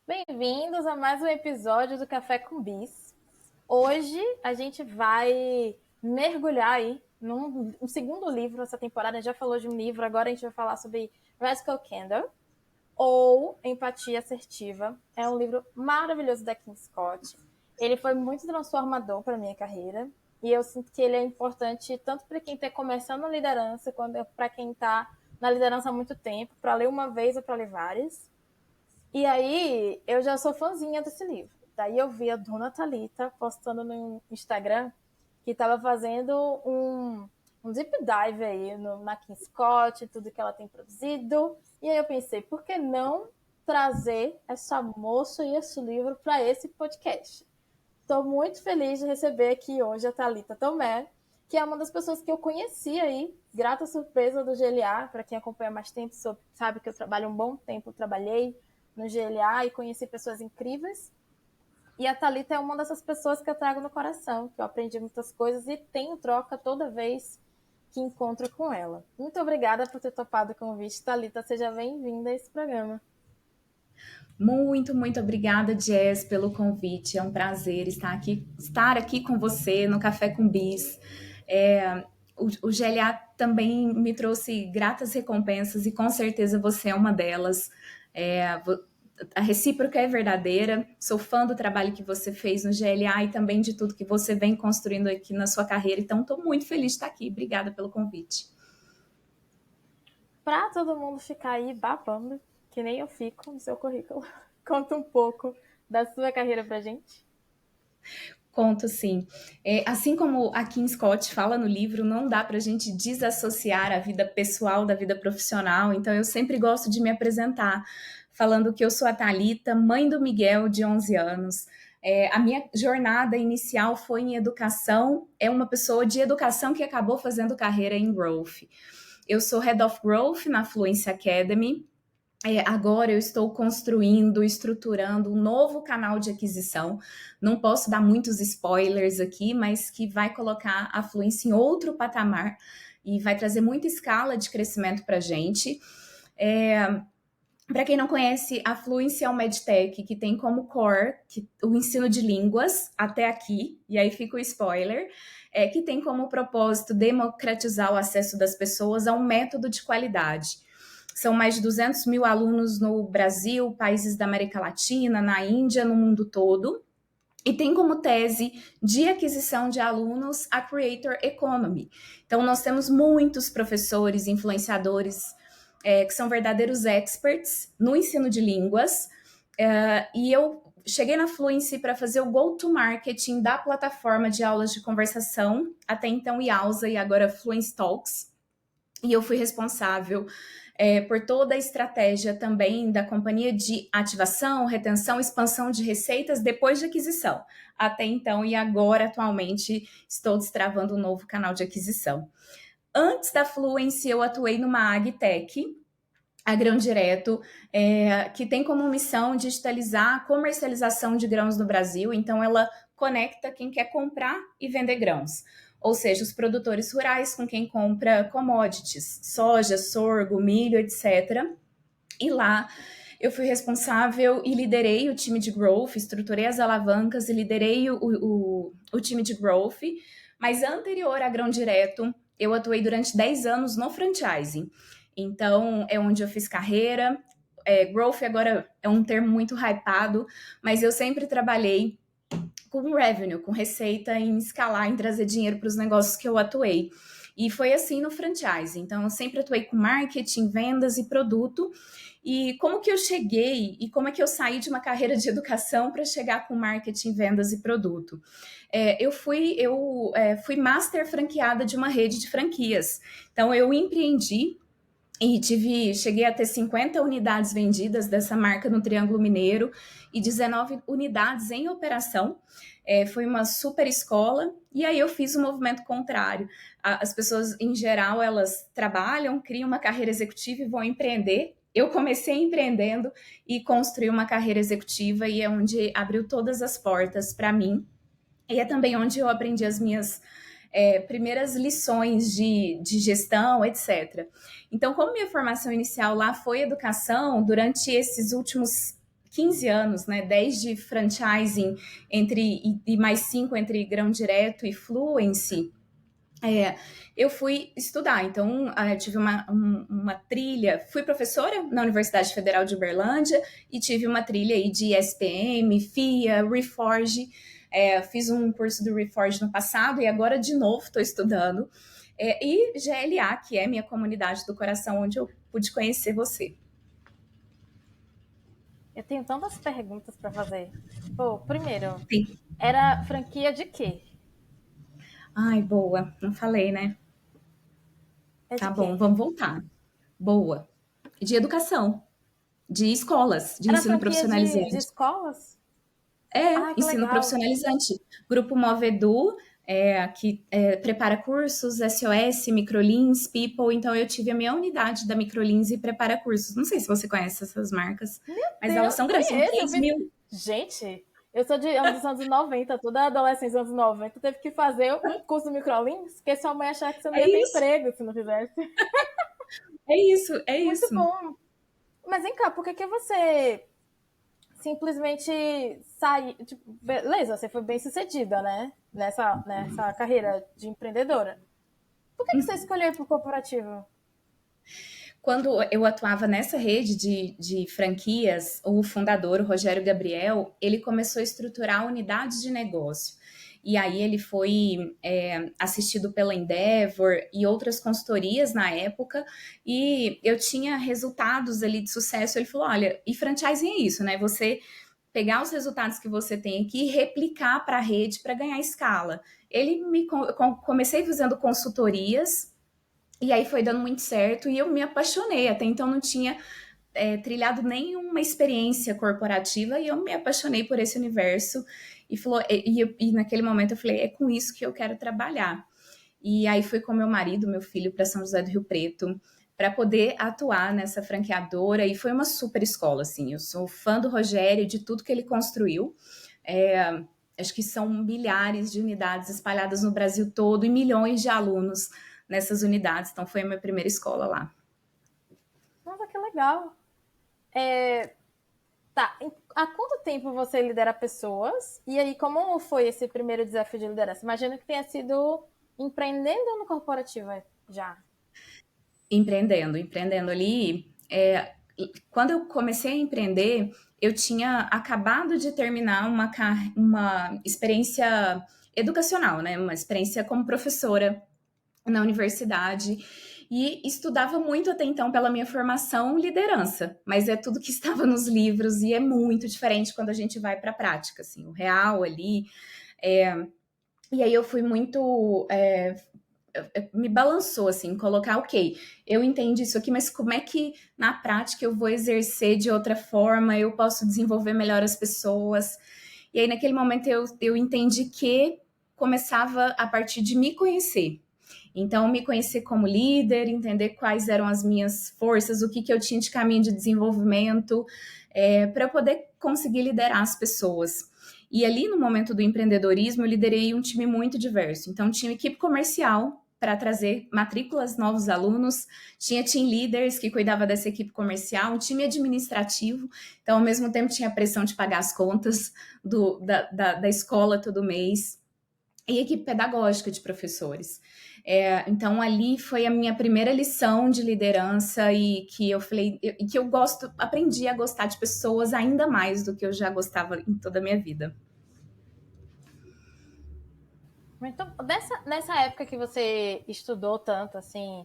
Bem-vindos a mais um episódio do Café com Bis. Hoje a gente vai mergulhar aí num um segundo livro dessa temporada. A gente já falou de um livro, agora a gente vai falar sobre Rascal Candor, ou Empatia Assertiva. É um livro maravilhoso da Kim Scott. Ele foi muito transformador para minha carreira e eu sinto que ele é importante tanto para quem está começando na liderança quanto para quem está na liderança há muito tempo, para ler uma vez ou para ler várias. E aí, eu já sou fãzinha desse livro. Daí eu vi a dona Thalita postando no Instagram que estava fazendo um deep dive aí na Kim Scott, tudo que ela tem produzido. E aí eu pensei, por que não trazer essa moça e esse livro para esse podcast? Estou muito feliz de receber aqui hoje a Thalita Tomé, que é uma das pessoas que eu conheci aí, grata surpresa do GLA. Para quem acompanha mais tempo, sabe que eu trabalho um bom tempo, trabalhei no GLA e conheci pessoas incríveis. E a Thalita é uma dessas pessoas que eu trago no coração, que eu aprendi muitas coisas e tenho troca toda vez que encontro com ela. Muito obrigada por ter topado o convite, Thalita. Seja bem-vinda a esse programa. Muito obrigada, Jess, pelo convite. É um prazer estar aqui com você no Café com Bis. O GLA também me trouxe gratas recompensas e com certeza você é uma delas. É, a recíproca é verdadeira. Sou fã do trabalho que você fez no GLA e também de tudo que você vem construindo aqui na sua carreira. Então, estou muito feliz de estar aqui. Obrigada pelo convite. Para todo mundo ficar aí babando, que nem eu fico no seu currículo, conta um pouco da sua carreira pra gente. Conto sim. Assim como a Kim Scott fala no livro, não dá para a gente desassociar a vida pessoal da vida profissional. Então, eu sempre gosto de me apresentar falando que eu sou a Thalita, mãe do Miguel, de 11 anos. A minha jornada inicial foi em educação. É uma pessoa de educação que acabou fazendo carreira em growth. Eu sou Head of Growth na Fluency Academy. Agora eu estou construindo, estruturando um novo canal de aquisição. Não posso dar muitos spoilers aqui, mas que vai colocar a Fluência em outro patamar e vai trazer muita escala de crescimento para a gente. Para quem não conhece, a Fluency é um medtech que tem como core o ensino de línguas até aqui, e aí fica o spoiler, que tem como propósito democratizar o acesso das pessoas a um método de qualidade. São mais de 200 mil alunos no Brasil, países da América Latina, na Índia, no mundo todo. E tem como tese de aquisição de alunos a Creator Economy. Então, nós temos muitos professores, influenciadores, que são verdadeiros experts no ensino de línguas. E eu cheguei na Fluency para fazer o go-to-marketing da plataforma de aulas de conversação, até então IALSA e agora Fluency Talks. E eu fui responsável por toda a estratégia também da companhia de ativação, retenção, expansão de receitas depois de aquisição. Até então e agora, atualmente, estou destravando um novo canal de aquisição. Antes da Fluency, eu atuei numa AgTech, a Grão Direto, que tem como missão digitalizar a comercialização de grãos no Brasil. Então, ela conecta quem quer comprar e vender grãos. Ou seja, os produtores rurais com quem compra commodities, soja, sorgo, milho, etc. E lá eu fui responsável e liderei o time de growth, estruturei as alavancas e liderei o time de growth. Mas anterior à Grão Direto, eu atuei durante 10 anos no franchising. Então, é onde eu fiz carreira. Growth agora é um termo muito hypado, mas eu sempre trabalhei com revenue, com receita, em escalar, em trazer dinheiro para os negócios que eu atuei. E foi assim no franchise. Então, eu sempre atuei com marketing, vendas e produto. E como que eu cheguei e como é que eu saí de uma carreira de educação para chegar com marketing, vendas e produto? Eu fui master franqueada de uma rede de franquias. Então, eu empreendi e cheguei a ter 50 unidades vendidas dessa marca no Triângulo Mineiro e 19 unidades em operação. Foi uma super escola. E aí eu fiz o movimento contrário. As pessoas, em geral, elas trabalham, criam uma carreira executiva e vão empreender. Eu comecei empreendendo e construí uma carreira executiva e é onde abriu todas as portas para mim. E é também onde eu aprendi as minhas primeiras lições de gestão, etc. Então, como minha formação inicial lá foi educação, durante esses últimos 15 anos, né? 10 de franchising e mais 5 entre Grão Direto e Fluency. Eu fui estudar, então tive uma trilha, fui professora na Universidade Federal de Uberlândia e tive uma trilha aí de SPM, FIA, Reforge, fiz um curso do Reforge no passado e agora de novo estou estudando, e GLA, que é minha comunidade do coração, onde eu pude conhecer você. Eu tenho tantas perguntas para fazer. Pô, primeiro, Sim. era franquia de quê? Ai, boa, não falei, né? É de Tá bom, quê? vamos voltar. Boa. De educação, de escolas, de Era ensino franquia de profissionalizante. escolas? Ah, que Ensino legal. profissionalizante. Grupo Movedu, que prepara cursos, SOS, Microlins, People. Então, eu tive a minha unidade da Microlins e prepara cursos. Não sei se você conhece essas marcas, Meu mas elas Deus, são grandes, são conheço. Eu 500 fiz... mil. Gente, eu sou dos anos 90, toda adolescente dos anos 90 teve que fazer um curso de microlinks, porque sua mãe achava que você não É ia ter isso, emprego se não fizesse. é isso, é Muito isso. bom. Mas vem cá, por que você simplesmente saiu? Tipo, beleza, você foi bem sucedida, né? Nessa carreira de empreendedora. Por que você escolheu ir pro corporativo? Quando eu atuava nessa rede de franquias, o fundador, o Rogério Gabriel, ele começou a estruturar unidades de negócio. E aí ele foi assistido pela Endeavor e outras consultorias na época, e eu tinha resultados ali de sucesso. Ele falou, olha, e franchising é isso, né? Você pegar os resultados que você tem aqui e replicar para a rede para ganhar escala. Comecei fazendo consultorias, e aí foi dando muito certo e eu me apaixonei. Até então não tinha trilhado nenhuma experiência corporativa e eu me apaixonei por esse universo. E naquele momento eu falei, é com isso que eu quero trabalhar. E aí fui com meu marido, meu filho, para São José do Rio Preto para poder atuar nessa franqueadora. E foi uma super escola, assim. Eu sou fã do Rogério, de tudo que ele construiu. Acho que são milhares de unidades espalhadas no Brasil todo e milhões de alunos nessas unidades. Então, foi a minha primeira escola lá. Nossa, que legal. Tá, há quanto tempo você lidera pessoas? E aí, como foi esse primeiro desafio de liderança? Imagino que tenha sido empreendendo no corporativo já. Empreendendo ali. Quando eu comecei a empreender, eu tinha acabado de terminar uma experiência educacional, né? Uma experiência como professora na universidade e estudava muito até então pela minha formação liderança, mas é tudo que estava nos livros e é muito diferente quando a gente vai para a prática, assim, o real ali. E aí eu fui muito me balançou, assim, colocar, ok, eu entendo isso aqui, mas como é que na prática eu vou exercer de outra forma, eu posso desenvolver melhor as pessoas? E aí naquele momento eu entendi que começava a partir de me conhecer. Então, me conhecer como líder, entender quais eram as minhas forças, o que eu tinha de caminho de desenvolvimento, para eu poder conseguir liderar as pessoas. E ali no momento do empreendedorismo, eu liderei um time muito diverso. Então, tinha equipe comercial para trazer matrículas, novos alunos, tinha team leaders que cuidava dessa equipe comercial, um time administrativo, então ao mesmo tempo tinha a pressão de pagar as contas da escola todo mês, e equipe pedagógica de professores. Então ali foi a minha primeira lição de liderança e que eu falei, que eu aprendi a gostar de pessoas ainda mais do que eu já gostava em toda a minha vida. Então, nessa época que você estudou tanto, assim,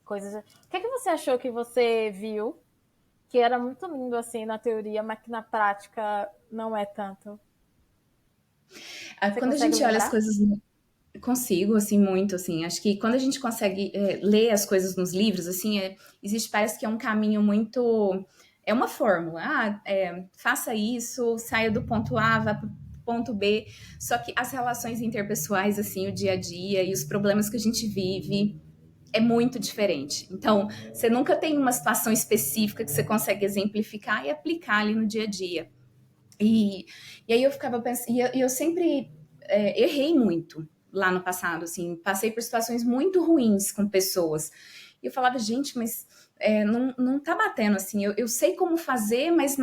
coisas. O que você achou que você viu que era muito lindo, assim, na teoria, mas que na prática não é tanto? Você Quando a consegue gente olha as lembrar? coisas, consigo, assim, muito, assim, acho que quando a gente consegue ler as coisas nos livros, assim, existe, parece que é um caminho muito, é uma fórmula, faça isso, saia do ponto A, vá para o ponto B, só que as relações interpessoais, assim, o dia a dia e os problemas que a gente vive é muito diferente. Então, você nunca tem uma situação específica que você consegue exemplificar e aplicar ali no dia a dia. E aí eu ficava pensando, e eu sempre errei muito lá no passado, assim, passei por situações muito ruins com pessoas. E eu falava, gente, mas não tá batendo, assim. Eu sei como fazer, mas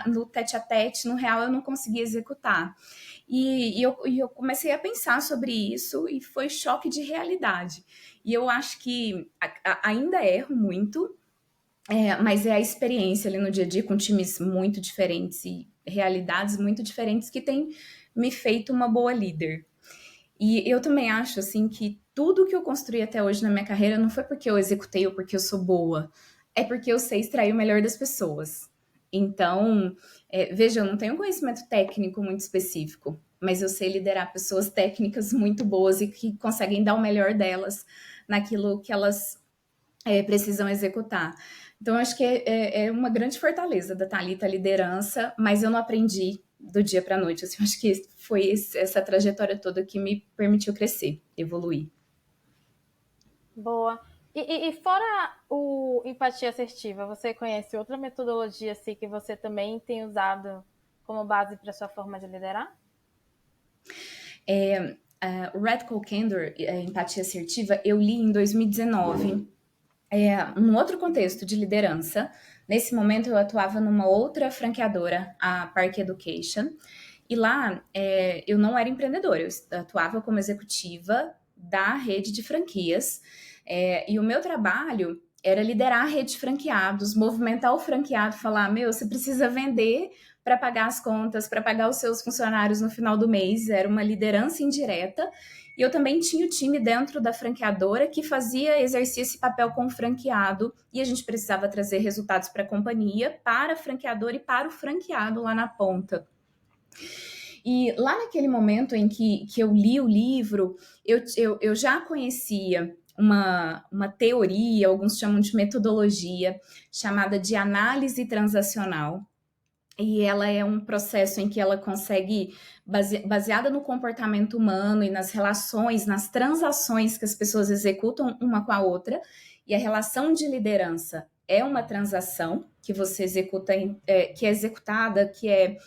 no tete-a-tete, no real, eu não consegui executar. E eu comecei a pensar sobre isso e foi choque de realidade. E eu acho que ainda erro muito, mas é a experiência ali no dia a dia com times muito diferentes e realidades muito diferentes que tem me feito uma boa líder. E eu também acho, assim, que tudo que eu construí até hoje na minha carreira não foi porque eu executei ou porque eu sou boa, é porque eu sei extrair o melhor das pessoas. Então, veja, eu não tenho um conhecimento técnico muito específico, mas eu sei liderar pessoas técnicas muito boas e que conseguem dar o melhor delas naquilo que elas precisam executar. Então, acho que é uma grande fortaleza da Thalita, a liderança, mas eu não aprendi do dia para a noite. Assim, acho que foi essa trajetória toda que me permitiu crescer, evoluir. Boa. E fora o empatia assertiva, você conhece outra metodologia assim, que você também tem usado como base para sua forma de liderar? O Red Cold Candor, Empatia Assertiva, eu li em 2019, num outro contexto de liderança. Nesse momento, eu atuava numa outra franqueadora, a Park Education, e lá eu não era empreendedora, eu atuava como executiva da rede de franquias, e o meu trabalho era liderar a rede de franqueados, movimentar o franqueado, falar, meu, você precisa vender para pagar as contas, para pagar os seus funcionários no final do mês, era uma liderança indireta, e eu também tinha o time dentro da franqueadora que exercia esse papel com o franqueado, e a gente precisava trazer resultados para a companhia, para a franqueadora e para o franqueado lá na ponta. E lá naquele momento em que eu li o livro, eu já conhecia uma teoria, alguns chamam de metodologia, chamada de análise transacional. E ela é um processo em que ela consegue, baseada no comportamento humano e nas relações, nas transações que as pessoas executam uma com a outra, e a relação de liderança é uma transação que você executa, que é executada, que é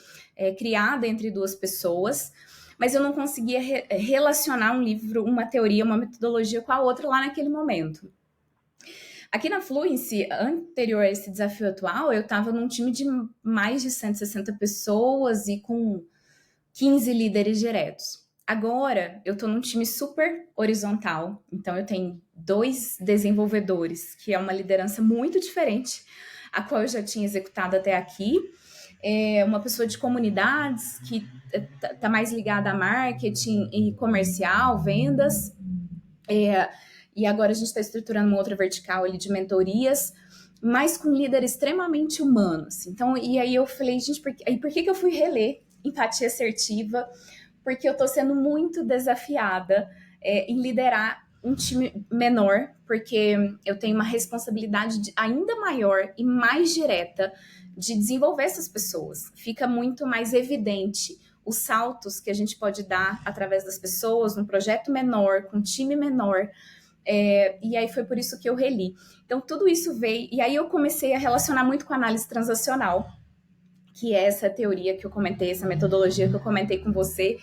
criada entre duas pessoas, mas eu não conseguia relacionar um livro, uma teoria, uma metodologia com a outra lá naquele momento. Aqui na Fluency, anterior a esse desafio atual, eu estava num time de mais de 160 pessoas e com 15 líderes diretos. Agora, eu estou num time super horizontal, então eu tenho 2 desenvolvedores, que é uma liderança muito diferente, a qual eu já tinha executado até aqui. Uma pessoa de comunidades, que está mais ligada a marketing e comercial, vendas. E agora a gente está estruturando uma outra vertical ali de mentorias, mas com líder extremamente humanos. Então, e aí eu falei, gente, por que eu fui reler Empatia Assertiva? Porque eu estou sendo muito desafiada em liderar um time menor, porque eu tenho uma responsabilidade ainda maior e mais direta de desenvolver essas pessoas. Fica muito mais evidente os saltos que a gente pode dar através das pessoas, num projeto menor, com um time menor. E aí foi por isso que eu reli. Então, tudo isso veio, e aí eu comecei a relacionar muito com a análise transacional, que é essa teoria que eu comentei, essa metodologia que eu comentei com você.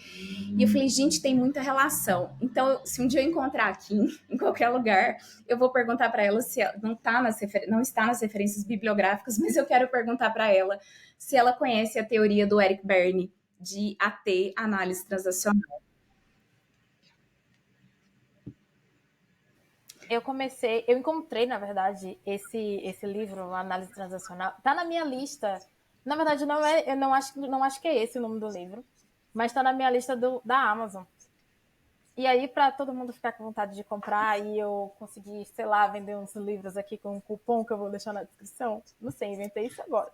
E eu falei, gente, tem muita relação. Então, se um dia eu encontrar aqui, em qualquer lugar, eu vou perguntar para ela se ela não está nas referências bibliográficas, mas eu quero perguntar para ela se ela conhece a teoria do Eric Berne, de AT, análise transacional. Eu encontrei, na verdade, esse livro, Análise Transacional, tá na minha lista. Na verdade, não é, eu não acho que é esse o nome do livro, mas tá na minha lista da Amazon. E aí, para todo mundo ficar com vontade de comprar e eu conseguir, sei lá, vender uns livros aqui com um cupom que eu vou deixar na descrição, não sei, inventei isso agora.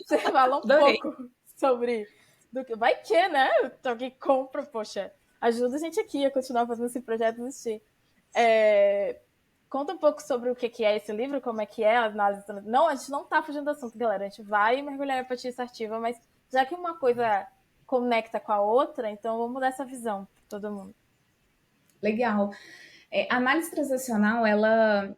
Você fala um Adorei. pouco sobre do que vai que, né? Alguém compra, poxa, ajuda a gente aqui a continuar fazendo esse projeto existir. Conta um pouco sobre o que é esse livro, como é que é a análise. Não, a gente não tá fugindo do assunto, galera. A gente vai mergulhar em empatia assertiva, mas já que uma coisa conecta com a outra, então vamos dar essa visão para todo mundo. Legal. A análise transacional, ela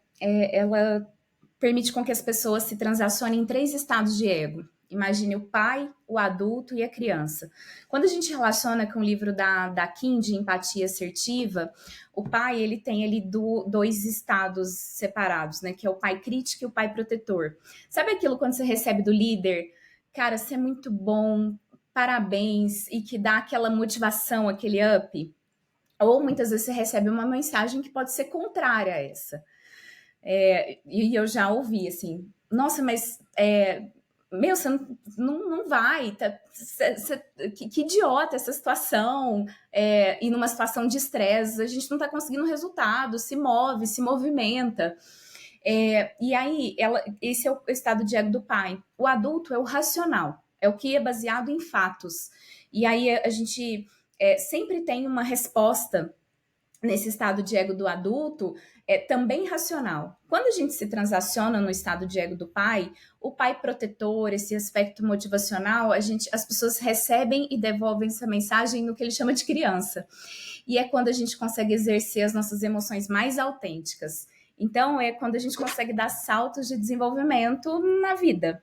permite com que as pessoas se transacionem em 3 estados de ego. Imagine o pai, o adulto e a criança. Quando a gente relaciona com o livro da Kim, de empatia assertiva, o pai, ele tem ali dois estados separados, né? Que é o pai crítico e o pai protetor. Sabe aquilo quando você recebe do líder? Cara, você é muito bom, parabéns, e que dá aquela motivação, aquele up? Ou muitas vezes você recebe uma mensagem que pode ser contrária a essa. E eu já ouvi assim, nossa, mas meu, você não vai, que idiota essa situação, e numa situação de estresse, a gente não está conseguindo resultado, se move, se movimenta. E aí, esse é o estado de ego do pai. O adulto é o racional, é o que é baseado em fatos. E aí a gente sempre tem uma resposta nesse estado de ego do adulto, também racional. Quando a gente se transaciona no estado de ego do pai, o pai protetor, esse aspecto motivacional, as pessoas recebem e devolvem essa mensagem no que ele chama de criança. E é quando a gente consegue exercer as nossas emoções mais autênticas. Então, é quando a gente consegue dar saltos de desenvolvimento na vida.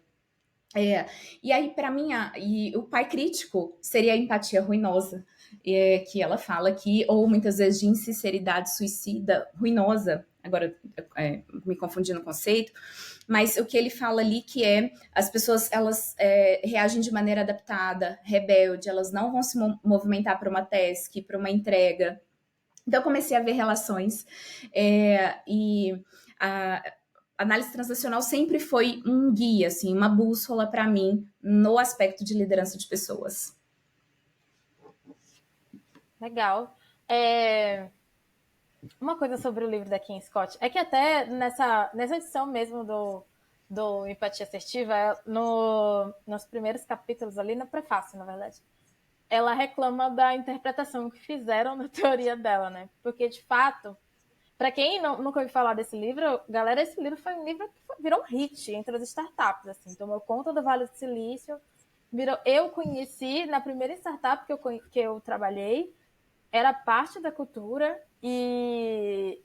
E aí, para mim, e o pai crítico seria a empatia ruinosa, que ela fala aqui, ou muitas vezes de insinceridade suicida ruinosa. Agora, me confundi no conceito, mas o que ele fala ali que as pessoas elas reagem de maneira adaptada, rebelde, elas não vão se movimentar para uma task, para uma entrega. Então, eu comecei a ver relações e a análise transacional sempre foi um guia, assim, uma bússola para mim no aspecto de liderança de pessoas. Legal. Uma coisa sobre o livro da Kim Scott é que até nessa edição mesmo do Empatia Assertiva, nos primeiros capítulos ali, no prefácio, na verdade, ela reclama da interpretação que fizeram na teoria dela, né? Porque, de fato, para quem nunca ouviu falar desse livro, galera, esse livro foi um livro que virou um hit entre as startups, assim, tomou conta do Vale do Silício, eu conheci na primeira startup que eu trabalhei, era parte da cultura e,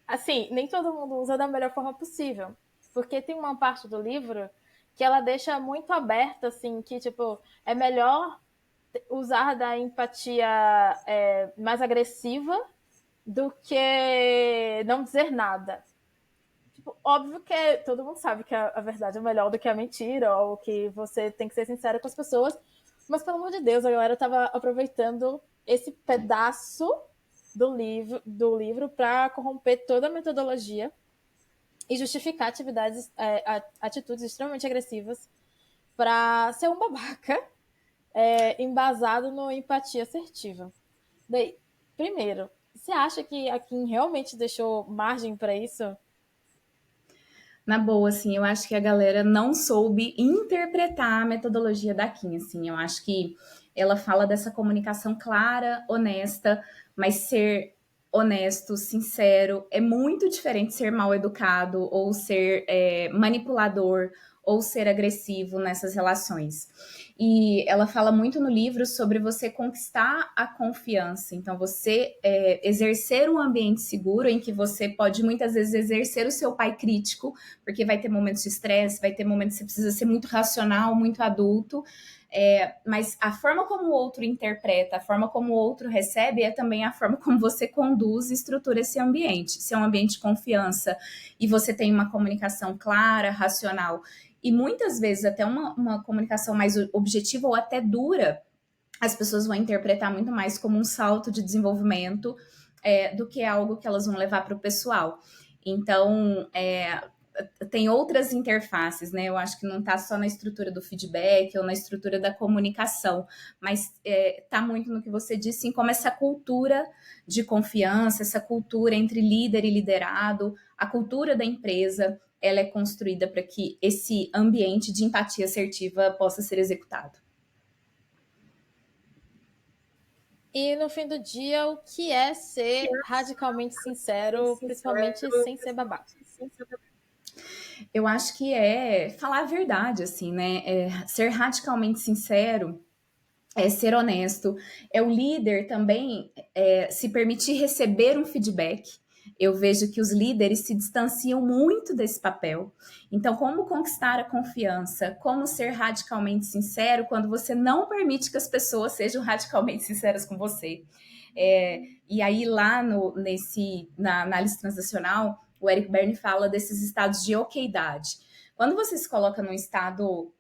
assim, nem todo mundo usa da melhor forma possível, porque tem uma parte do livro que ela deixa muito aberta, assim, que, tipo, é melhor usar da empatia mais agressiva do que não dizer nada. Tipo, óbvio que todo mundo sabe que a verdade é melhor do que a mentira, ou que você tem que ser sincero com as pessoas, mas pelo amor de Deus, a galera tava aproveitando esse pedaço do livro para corromper toda a metodologia e justificar atitudes extremamente agressivas para ser um babaca embasado no empatia assertiva. Daí, primeiro, você acha que a Kim realmente deixou margem para isso? Na boa, assim, eu acho que a galera não soube interpretar a metodologia da Kim, assim, eu acho que ela fala dessa comunicação clara, honesta, mas ser honesto, sincero, é muito diferente de ser mal educado ou ser manipulador ou ser agressivo nessas relações. E ela fala muito no livro sobre você conquistar a confiança. Então, você exercer um ambiente seguro em que você pode muitas vezes exercer o seu pai crítico, porque vai ter momentos de estresse, vai ter momentos que você precisa ser muito racional, muito adulto. Mas a forma como o outro interpreta, a forma como o outro recebe é também a forma como você conduz e estrutura esse ambiente. Se é um ambiente de confiança e você tem uma comunicação clara, racional, e muitas vezes até uma comunicação mais objetiva ou até dura, as pessoas vão interpretar muito mais como um salto de desenvolvimento do que algo que elas vão levar para o pessoal. Então, tem outras interfaces, né? Eu acho que não está só na estrutura do feedback ou na estrutura da comunicação, mas está muito no que você disse, em como essa cultura de confiança, essa cultura entre líder e liderado, a cultura da empresa, ela é construída para que esse ambiente de empatia assertiva possa ser executado. E no fim do dia, o que é ser radicalmente sincero, principalmente sem ser babaca? Eu acho que é falar a verdade, assim, né? Ser radicalmente sincero, ser honesto, é o líder também se permitir receber um feedback. Eu vejo que os líderes se distanciam muito desse papel. Então, como conquistar a confiança? Como ser radicalmente sincero quando você não permite que as pessoas sejam radicalmente sinceras com você? E aí, lá na análise transacional, o Eric Berne fala desses estados de oqueidade. Quando você se coloca num estado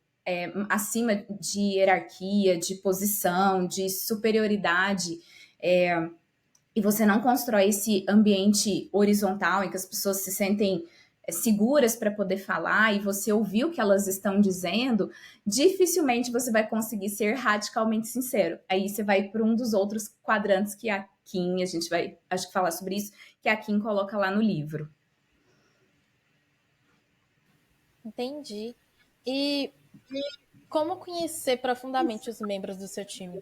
acima de hierarquia, de posição, de superioridade, e você não constrói esse ambiente horizontal em que as pessoas se sentem seguras para poder falar e você ouvir o que elas estão dizendo, dificilmente você vai conseguir ser radicalmente sincero. Aí você vai para um dos outros quadrantes que a Kim, a gente vai, acho que falar sobre isso, que a Kim coloca lá no livro. Entendi. E como conhecer profundamente os membros do seu time?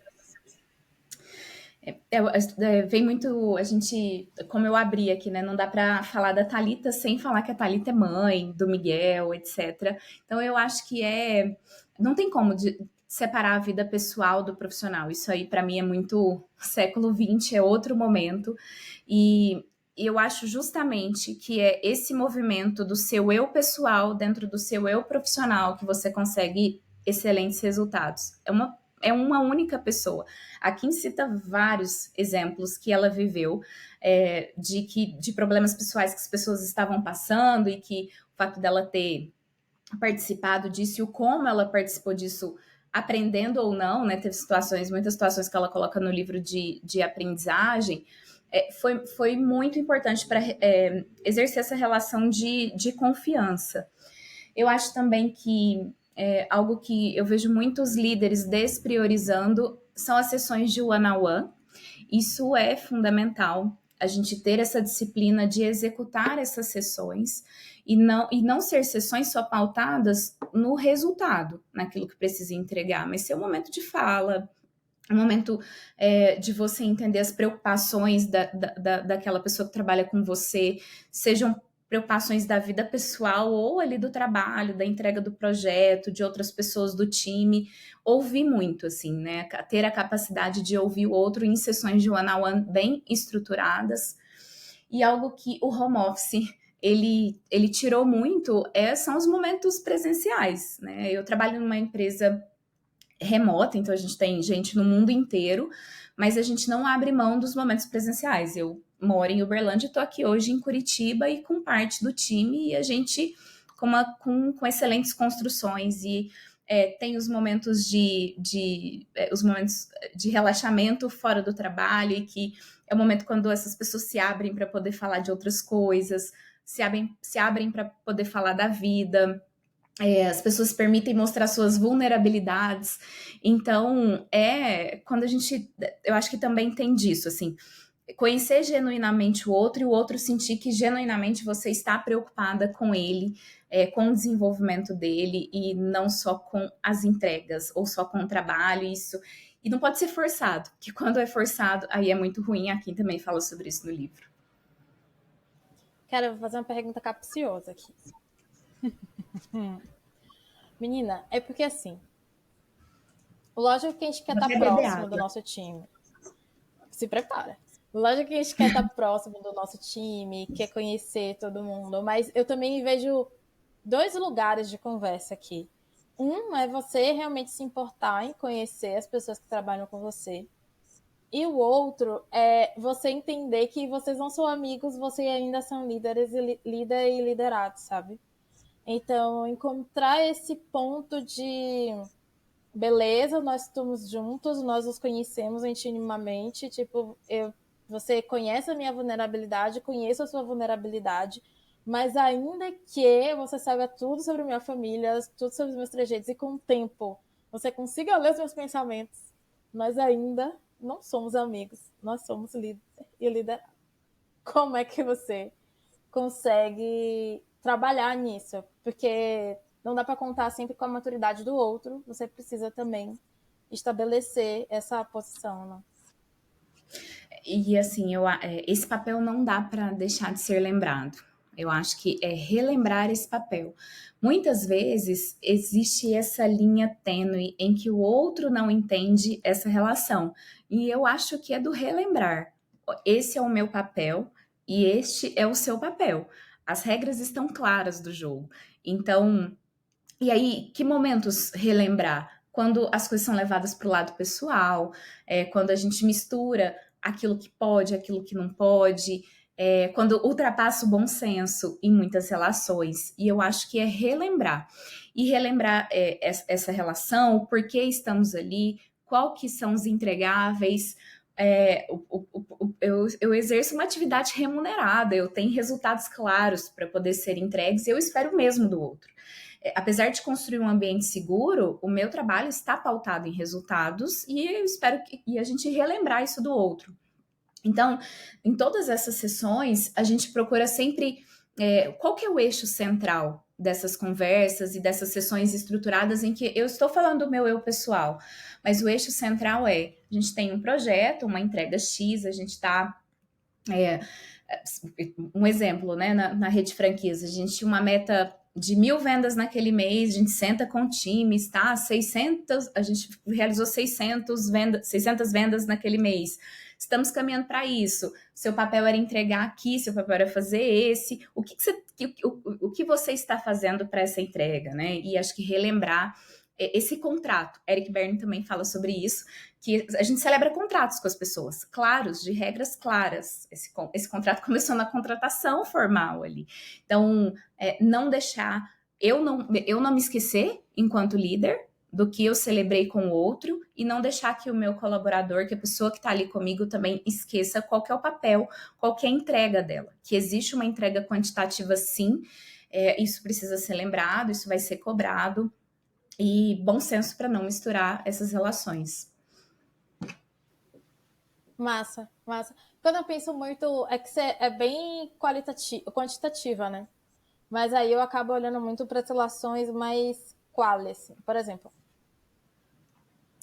Vem muito, a gente, como eu abri aqui, né? Não dá para falar da Thalita sem falar que a Thalita é mãe do Miguel, etc. Então eu acho que não tem como separar a vida pessoal do profissional. Isso aí para mim é muito século XX, é outro momento. E eu acho justamente que é esse movimento do seu eu pessoal dentro do seu eu profissional que você consegue excelentes resultados. É uma única pessoa. A Kim cita vários exemplos que ela viveu de problemas pessoais que as pessoas estavam passando e que o fato dela ter participado disso e o como ela participou disso, aprendendo ou não, né? Teve muitas situações que ela coloca no livro de aprendizagem, foi muito importante para exercer essa relação de confiança. Eu acho também que algo que eu vejo muitos líderes despriorizando são as sessões de one-on-one. Isso é fundamental, a gente ter essa disciplina de executar essas sessões e não ser sessões só pautadas no resultado, naquilo que precisa entregar, mas ser um momento de fala, um momento de você entender as preocupações daquela pessoa que trabalha com você, sejam preocupações da vida pessoal ou ali do trabalho, da entrega do projeto, de outras pessoas do time. Ouvir muito, assim, né? Ter a capacidade de ouvir o outro em sessões de one-on-one bem estruturadas. E algo que o home office ele tirou muito são os momentos presenciais, né? Eu trabalho numa empresa remota, então a gente tem gente no mundo inteiro, mas a gente não abre mão dos momentos presenciais. Eu moro em Uberlândia, estou aqui hoje em Curitiba e com parte do time, e a gente com excelentes construções e tem os momentos os momentos de relaxamento fora do trabalho, e que é o momento quando essas pessoas se abrem para poder falar de outras coisas, se abrem para poder falar da vida. As pessoas permitem mostrar suas vulnerabilidades. Então, quando a gente. Eu acho que também tem disso, assim. Conhecer genuinamente o outro e o outro sentir que genuinamente você está preocupada com ele, com o desenvolvimento dele e não só com as entregas ou só com o trabalho, isso. E não pode ser forçado, que quando é forçado, aí é muito ruim. A Kim também fala sobre isso no livro. Cara, eu vou fazer uma pergunta capciosa aqui. Menina, é porque assim, lógico que a gente quer Vou estar até beber próximo do água. nosso time. Se prepara. Lógico que a gente quer estar próximo do nosso time, quer conhecer todo mundo, mas eu também vejo dois lugares de conversa aqui. Um é você realmente se importar em conhecer as pessoas que trabalham com você. E o outro é você entender que vocês não são amigos, vocês ainda são líderes e líder e liderados, sabe? Então, encontrar esse ponto de beleza, nós estamos juntos, nós nos conhecemos intimamente, tipo, você conhece a minha vulnerabilidade, conheço a sua vulnerabilidade, mas ainda que você saiba tudo sobre minha família, tudo sobre os meus trejeitos, e com o tempo você consiga ler os meus pensamentos, nós ainda não somos amigos, nós somos líder e liderados. Como é que você consegue trabalhar nisso? Porque não dá para contar sempre com a maturidade do outro, você precisa também estabelecer essa posição, né? E assim, esse papel não dá para deixar de ser lembrado. Eu acho que é relembrar esse papel. Muitas vezes existe essa linha tênue em que o outro não entende essa relação. E eu acho que é do relembrar. Esse é o meu papel, e este é o seu papel. As regras estão claras do jogo. Então, e aí, que momentos relembrar? Quando as coisas são levadas para o lado pessoal, quando a gente mistura aquilo que pode, aquilo que não pode, quando ultrapassa o bom senso em muitas relações. E eu acho que é relembrar. E relembrar essa relação, o porquê estamos ali, qual que são os entregáveis. Eu exerço uma atividade remunerada, eu tenho resultados claros para poder ser entregues e eu espero o mesmo do outro. Apesar de construir um ambiente seguro, o meu trabalho está pautado em resultados e eu espero a gente relembrar isso do outro. Então, em todas essas sessões, a gente procura sempre qual que é o eixo central dessas conversas e dessas sessões estruturadas em que eu estou falando do meu eu pessoal, mas o eixo central a gente tem um projeto, uma entrega X, a gente está um exemplo, né, na rede franquias, a gente tinha uma meta de 1.000 vendas naquele mês, a gente senta com times, tá? 600, a gente realizou 600 vendas naquele mês. Estamos caminhando para isso. Seu papel era entregar aqui, seu papel era fazer esse. O que você está fazendo para essa entrega, né? E acho que relembrar esse contrato. Eric Berne também fala sobre isso, que a gente celebra contratos com as pessoas, claros, de regras claras. Esse contrato começou na contratação formal ali. Então, não deixar, eu não me esquecer, enquanto líder, do que eu celebrei com o outro e não deixar que o meu colaborador, que a pessoa que está ali comigo também esqueça qual que é o papel, qual que é a entrega dela. Que existe uma entrega quantitativa, sim, isso precisa ser lembrado, isso vai ser cobrado, e bom senso para não misturar essas relações. Massa, massa. Quando eu penso muito, é que você é bem quantitativa, né? Mas aí eu acabo olhando muito para as relações mais quali, assim. Por exemplo,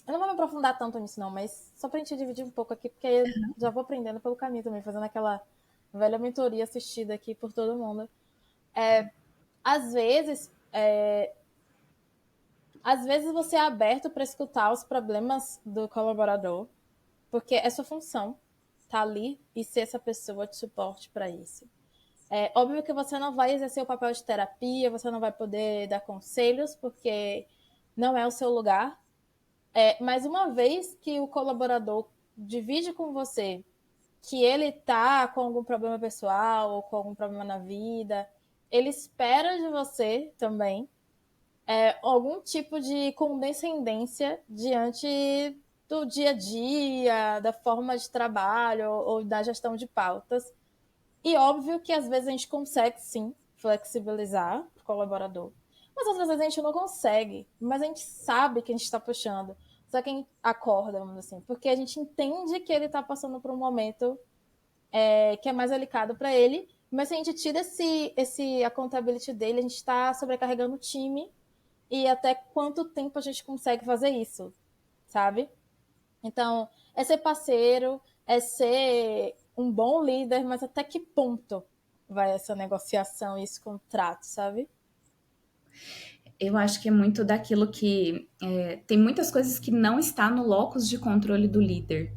eu não vou me aprofundar tanto nisso não, mas só pra gente dividir um pouco aqui, porque eu já vou aprendendo pelo caminho também, fazendo aquela velha mentoria assistida aqui por todo mundo. Às vezes, você é aberto para escutar os problemas do colaborador, porque é sua função estar ali e ser essa pessoa de suporte para isso. É óbvio que você não vai exercer o papel de terapia, você não vai poder dar conselhos, porque não é o seu lugar. Mas uma vez que o colaborador divide com você que ele tá com algum problema pessoal ou com algum problema na vida, ele espera de você também algum tipo de condescendência diante do dia a dia, da forma de trabalho ou da gestão de pautas. E óbvio que às vezes a gente consegue sim flexibilizar o colaborador, mas às vezes a gente não consegue, mas a gente sabe que a gente está puxando. Só quem acorda, vamos dizer assim, porque a gente entende que ele está passando por um momento que é mais delicado para ele, mas se a gente tira esse accountability dele, a gente está sobrecarregando o time e até quanto tempo a gente consegue fazer isso, sabe? Então, é ser parceiro, é ser um bom líder, mas até que ponto vai essa negociação e esse contrato, sabe? Eu acho que é muito daquilo que tem muitas coisas que não está no locus de controle do líder.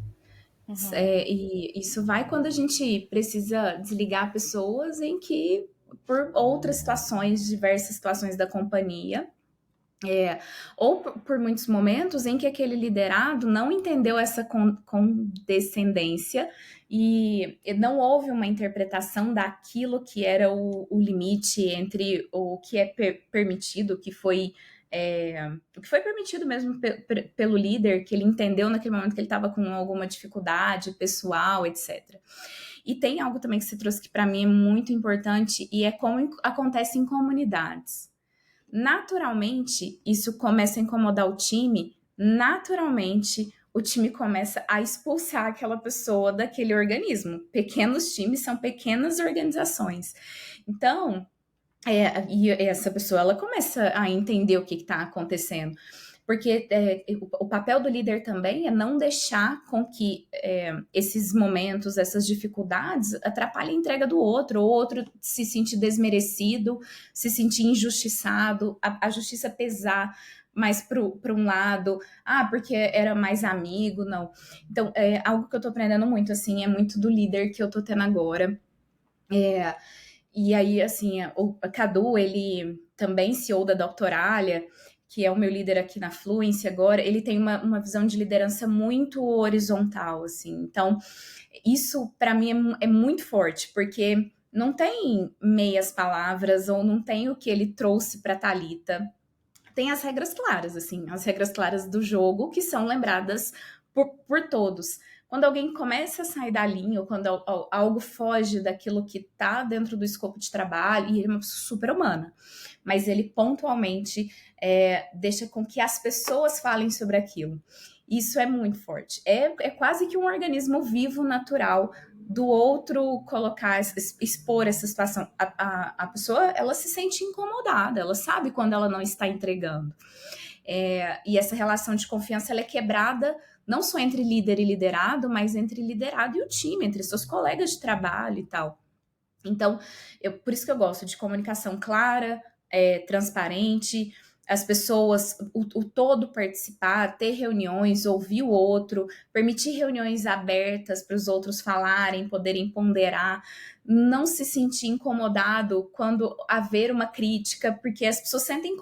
E isso vai quando a gente precisa desligar pessoas em que, por outras situações, diversas situações da companhia, ou por muitos momentos em que aquele liderado não entendeu essa condescendência e não houve uma interpretação daquilo que era o limite entre o que é permitido, o que foi permitido mesmo pelo líder, que ele entendeu naquele momento que ele estava com alguma dificuldade pessoal, etc. E tem algo também que você trouxe que para mim é muito importante e é como acontece em comunidades. Naturalmente, isso começa a incomodar o time, naturalmente o time começa a expulsar aquela pessoa daquele organismo. Pequenos times são pequenas organizações. Então, e essa pessoa ela começa a entender o que está acontecendo. Porque o papel do líder também é não deixar com que esses momentos, essas dificuldades atrapalhem a entrega do outro, ou o outro se sentir desmerecido, se sentir injustiçado, a justiça pesar mais para um lado, porque era mais amigo, não. Então, algo que eu tô aprendendo muito, assim, é muito do líder que eu tô tendo agora, E aí, assim, o Cadu, ele também CEO da Doctoralha, que é o meu líder aqui na Fluency agora, ele tem uma visão de liderança muito horizontal, assim. Então, isso para mim é muito forte, porque não tem meias palavras ou não tem o que ele trouxe para Thalita. Tem as regras claras, assim, as regras claras do jogo que são lembradas por todos. Quando alguém começa a sair da linha, ou quando algo foge daquilo que está dentro do escopo de trabalho, e ele é uma pessoa super humana, mas ele pontualmente deixa com que as pessoas falem sobre aquilo. Isso é muito forte. É quase que um organismo vivo, natural, do outro colocar, expor essa situação. A pessoa, ela se sente incomodada, ela sabe quando ela não está entregando. E essa relação de confiança, ela é quebrada não só entre líder e liderado, mas entre liderado e o time, entre seus colegas de trabalho e tal. Então, por isso que eu gosto de comunicação clara, transparente, as pessoas, o todo participar, ter reuniões, ouvir o outro, permitir reuniões abertas para os outros falarem, poderem ponderar, não se sentir incomodado quando haver uma crítica, porque as pessoas sentem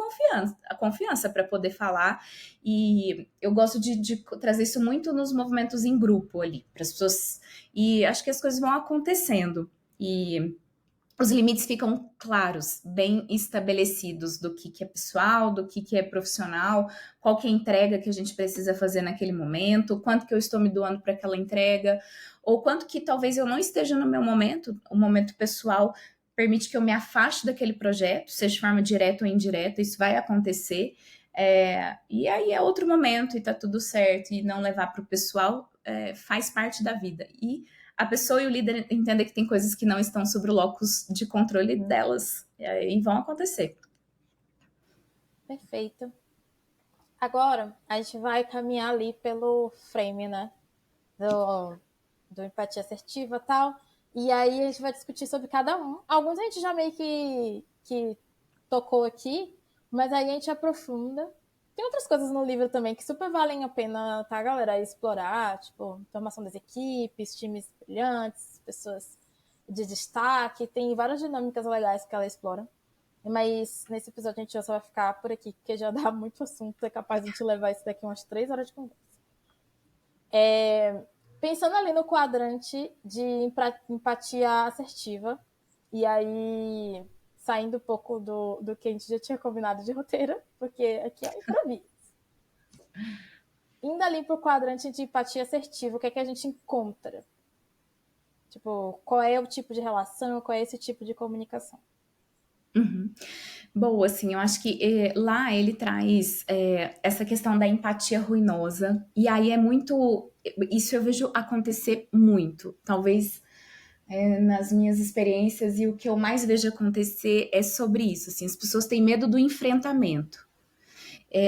confiança para poder falar. E eu gosto de trazer isso muito nos movimentos em grupo ali, para as pessoas. E acho que as coisas vão acontecendo. E os limites ficam claros, bem estabelecidos do que é pessoal, do que é profissional, qual que é a entrega que a gente precisa fazer naquele momento, quanto que eu estou me doando para aquela entrega, ou quanto que talvez eu não esteja no meu momento, o momento pessoal permite que eu me afaste daquele projeto, seja de forma direta ou indireta, isso vai acontecer. E aí é outro momento e tá tudo certo, e não levar para o pessoal faz parte da vida. E a pessoa e o líder entendem que tem coisas que não estão sob o locus de controle delas e vão acontecer. Perfeito. Agora, a gente vai caminhar ali pelo frame, né? Do empatia assertiva e tal. E aí a gente vai discutir sobre cada um. Alguns a gente já meio que tocou aqui, mas aí a gente aprofunda. Tem outras coisas no livro também que super valem a pena, tá, galera? Explorar, tipo, formação das equipes, times brilhantes, pessoas de destaque. Tem várias dinâmicas legais que ela explora. Mas nesse episódio a gente só vai ficar por aqui, porque já dá muito assunto. É capaz de a gente levar isso daqui umas 3 horas de conversa. Pensando ali no quadrante de empatia assertiva, e aí saindo um pouco do que a gente já tinha combinado de roteiro, porque aqui é improviso. Indo ali pro quadrante de empatia assertiva, o que é que a gente encontra? Tipo, qual é o tipo de relação, qual é esse tipo de comunicação? Uhum. Boa, assim, eu acho que lá ele traz essa questão da empatia ruinosa, e aí é muito. Isso eu vejo acontecer muito. Talvez nas minhas experiências, e o que eu mais vejo acontecer é sobre isso. Assim, as pessoas têm medo do enfrentamento.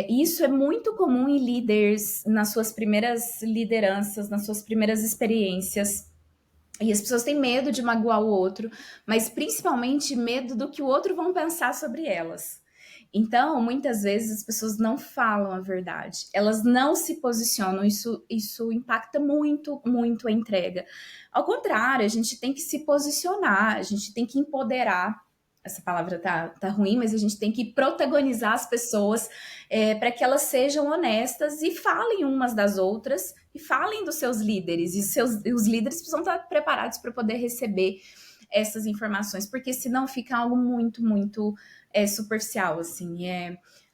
Isso é muito comum em líderes, nas suas primeiras lideranças, nas suas primeiras experiências. E as pessoas têm medo de magoar o outro, mas principalmente medo do que o outro vão pensar sobre elas. Então, muitas vezes as pessoas não falam a verdade, elas não se posicionam, isso impacta muito, muito a entrega. Ao contrário, a gente tem que se posicionar, a gente tem que empoderar. Essa palavra tá ruim, mas a gente tem que protagonizar as pessoas para que elas sejam honestas e falem umas das outras e falem dos seus líderes. E os líderes precisam estar preparados para poder receber essas informações, porque senão fica algo muito, muito superficial, assim.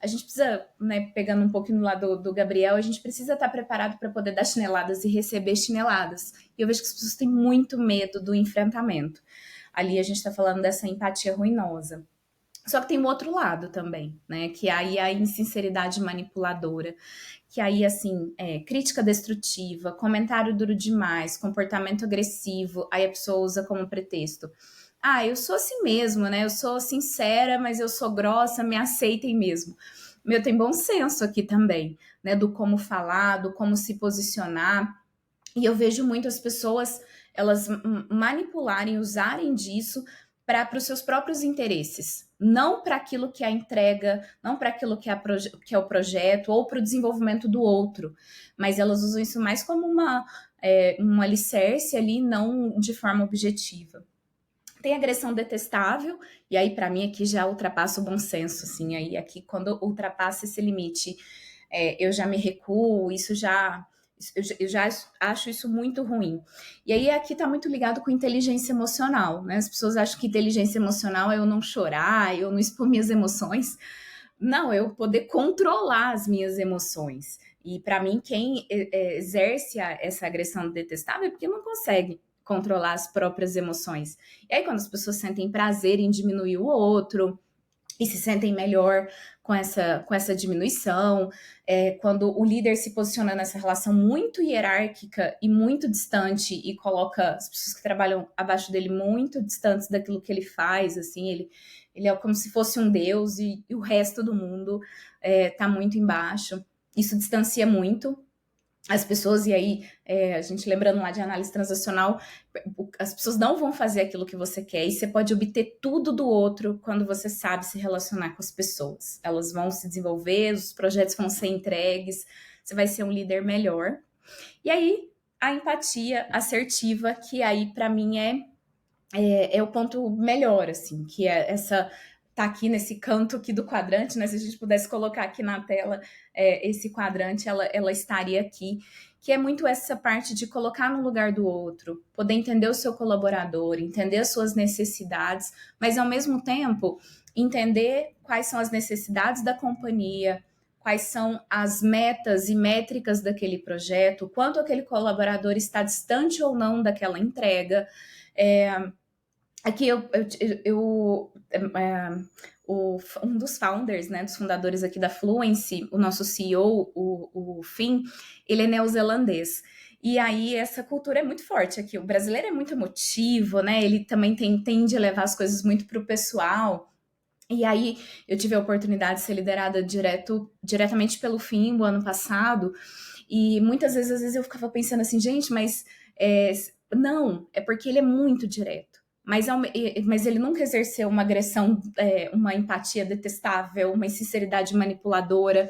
A gente precisa, né, pegando um pouquinho no lado do Gabriel, a gente precisa estar preparado para poder dar chineladas e receber chineladas. E eu vejo que as pessoas têm muito medo do enfrentamento. Ali a gente está falando dessa empatia ruinosa. Só que tem o outro lado também, né? Que aí a insinceridade manipuladora, que aí, assim, crítica destrutiva, comentário duro demais, comportamento agressivo, aí a pessoa usa como pretexto. Ah, eu sou assim mesmo, né? Eu sou sincera, mas eu sou grossa, me aceitem mesmo. Meu, tem bom senso aqui também, né? Do como falar, do como se posicionar. E eu vejo muito as pessoas, elas manipularem, usarem disso para os seus próprios interesses, não para aquilo que é a entrega, não para aquilo que é o projeto ou para o desenvolvimento do outro, mas elas usam isso mais como um alicerce ali, não de forma objetiva. Tem agressão detestável, e aí para mim aqui já ultrapassa o bom senso, assim, aí aqui quando ultrapassa esse limite, eu já me recuo, eu já acho isso muito ruim. E aí aqui está muito ligado com inteligência emocional, né? As pessoas acham que inteligência emocional é eu não chorar, eu não expor minhas emoções. Não, eu poder controlar as minhas emoções. E para mim, quem exerce essa agressão detestável é porque não consegue controlar as próprias emoções. E aí, quando as pessoas sentem prazer em diminuir o outro, e se sentem melhor com essa diminuição, quando o líder se posiciona nessa relação muito hierárquica e muito distante e coloca as pessoas que trabalham abaixo dele muito distantes daquilo que ele faz, assim, ele é como se fosse um deus e o resto do mundo está muito embaixo. Isso distancia muito as pessoas, e aí, a gente lembrando lá de análise transacional, as pessoas não vão fazer aquilo que você quer, e você pode obter tudo do outro quando você sabe se relacionar com as pessoas. Elas vão se desenvolver, os projetos vão ser entregues, você vai ser um líder melhor. E aí, a empatia assertiva, que aí, para mim, é o ponto melhor, assim, que é essa tá aqui nesse canto aqui do quadrante, né? Se a gente pudesse colocar aqui na tela esse quadrante, ela estaria aqui, que é muito essa parte de colocar no lugar do outro, poder entender o seu colaborador, entender as suas necessidades, mas ao mesmo tempo entender quais são as necessidades da companhia, quais são as metas e métricas daquele projeto, quanto aquele colaborador está distante ou não daquela entrega. Aqui um dos founders, né, dos fundadores aqui da Fluency, o nosso CEO, o Finn, ele é neozelandês. E aí essa cultura é muito forte aqui. O brasileiro é muito emotivo, né? Ele também tende a levar as coisas muito para o pessoal. E aí eu tive a oportunidade de ser liderada diretamente pelo Finn o ano passado. E muitas vezes, às vezes eu ficava pensando assim, gente, mas não, é porque ele é muito direto. Mas ele nunca exerceu uma agressão, uma empatia detestável, uma insinceridade manipuladora.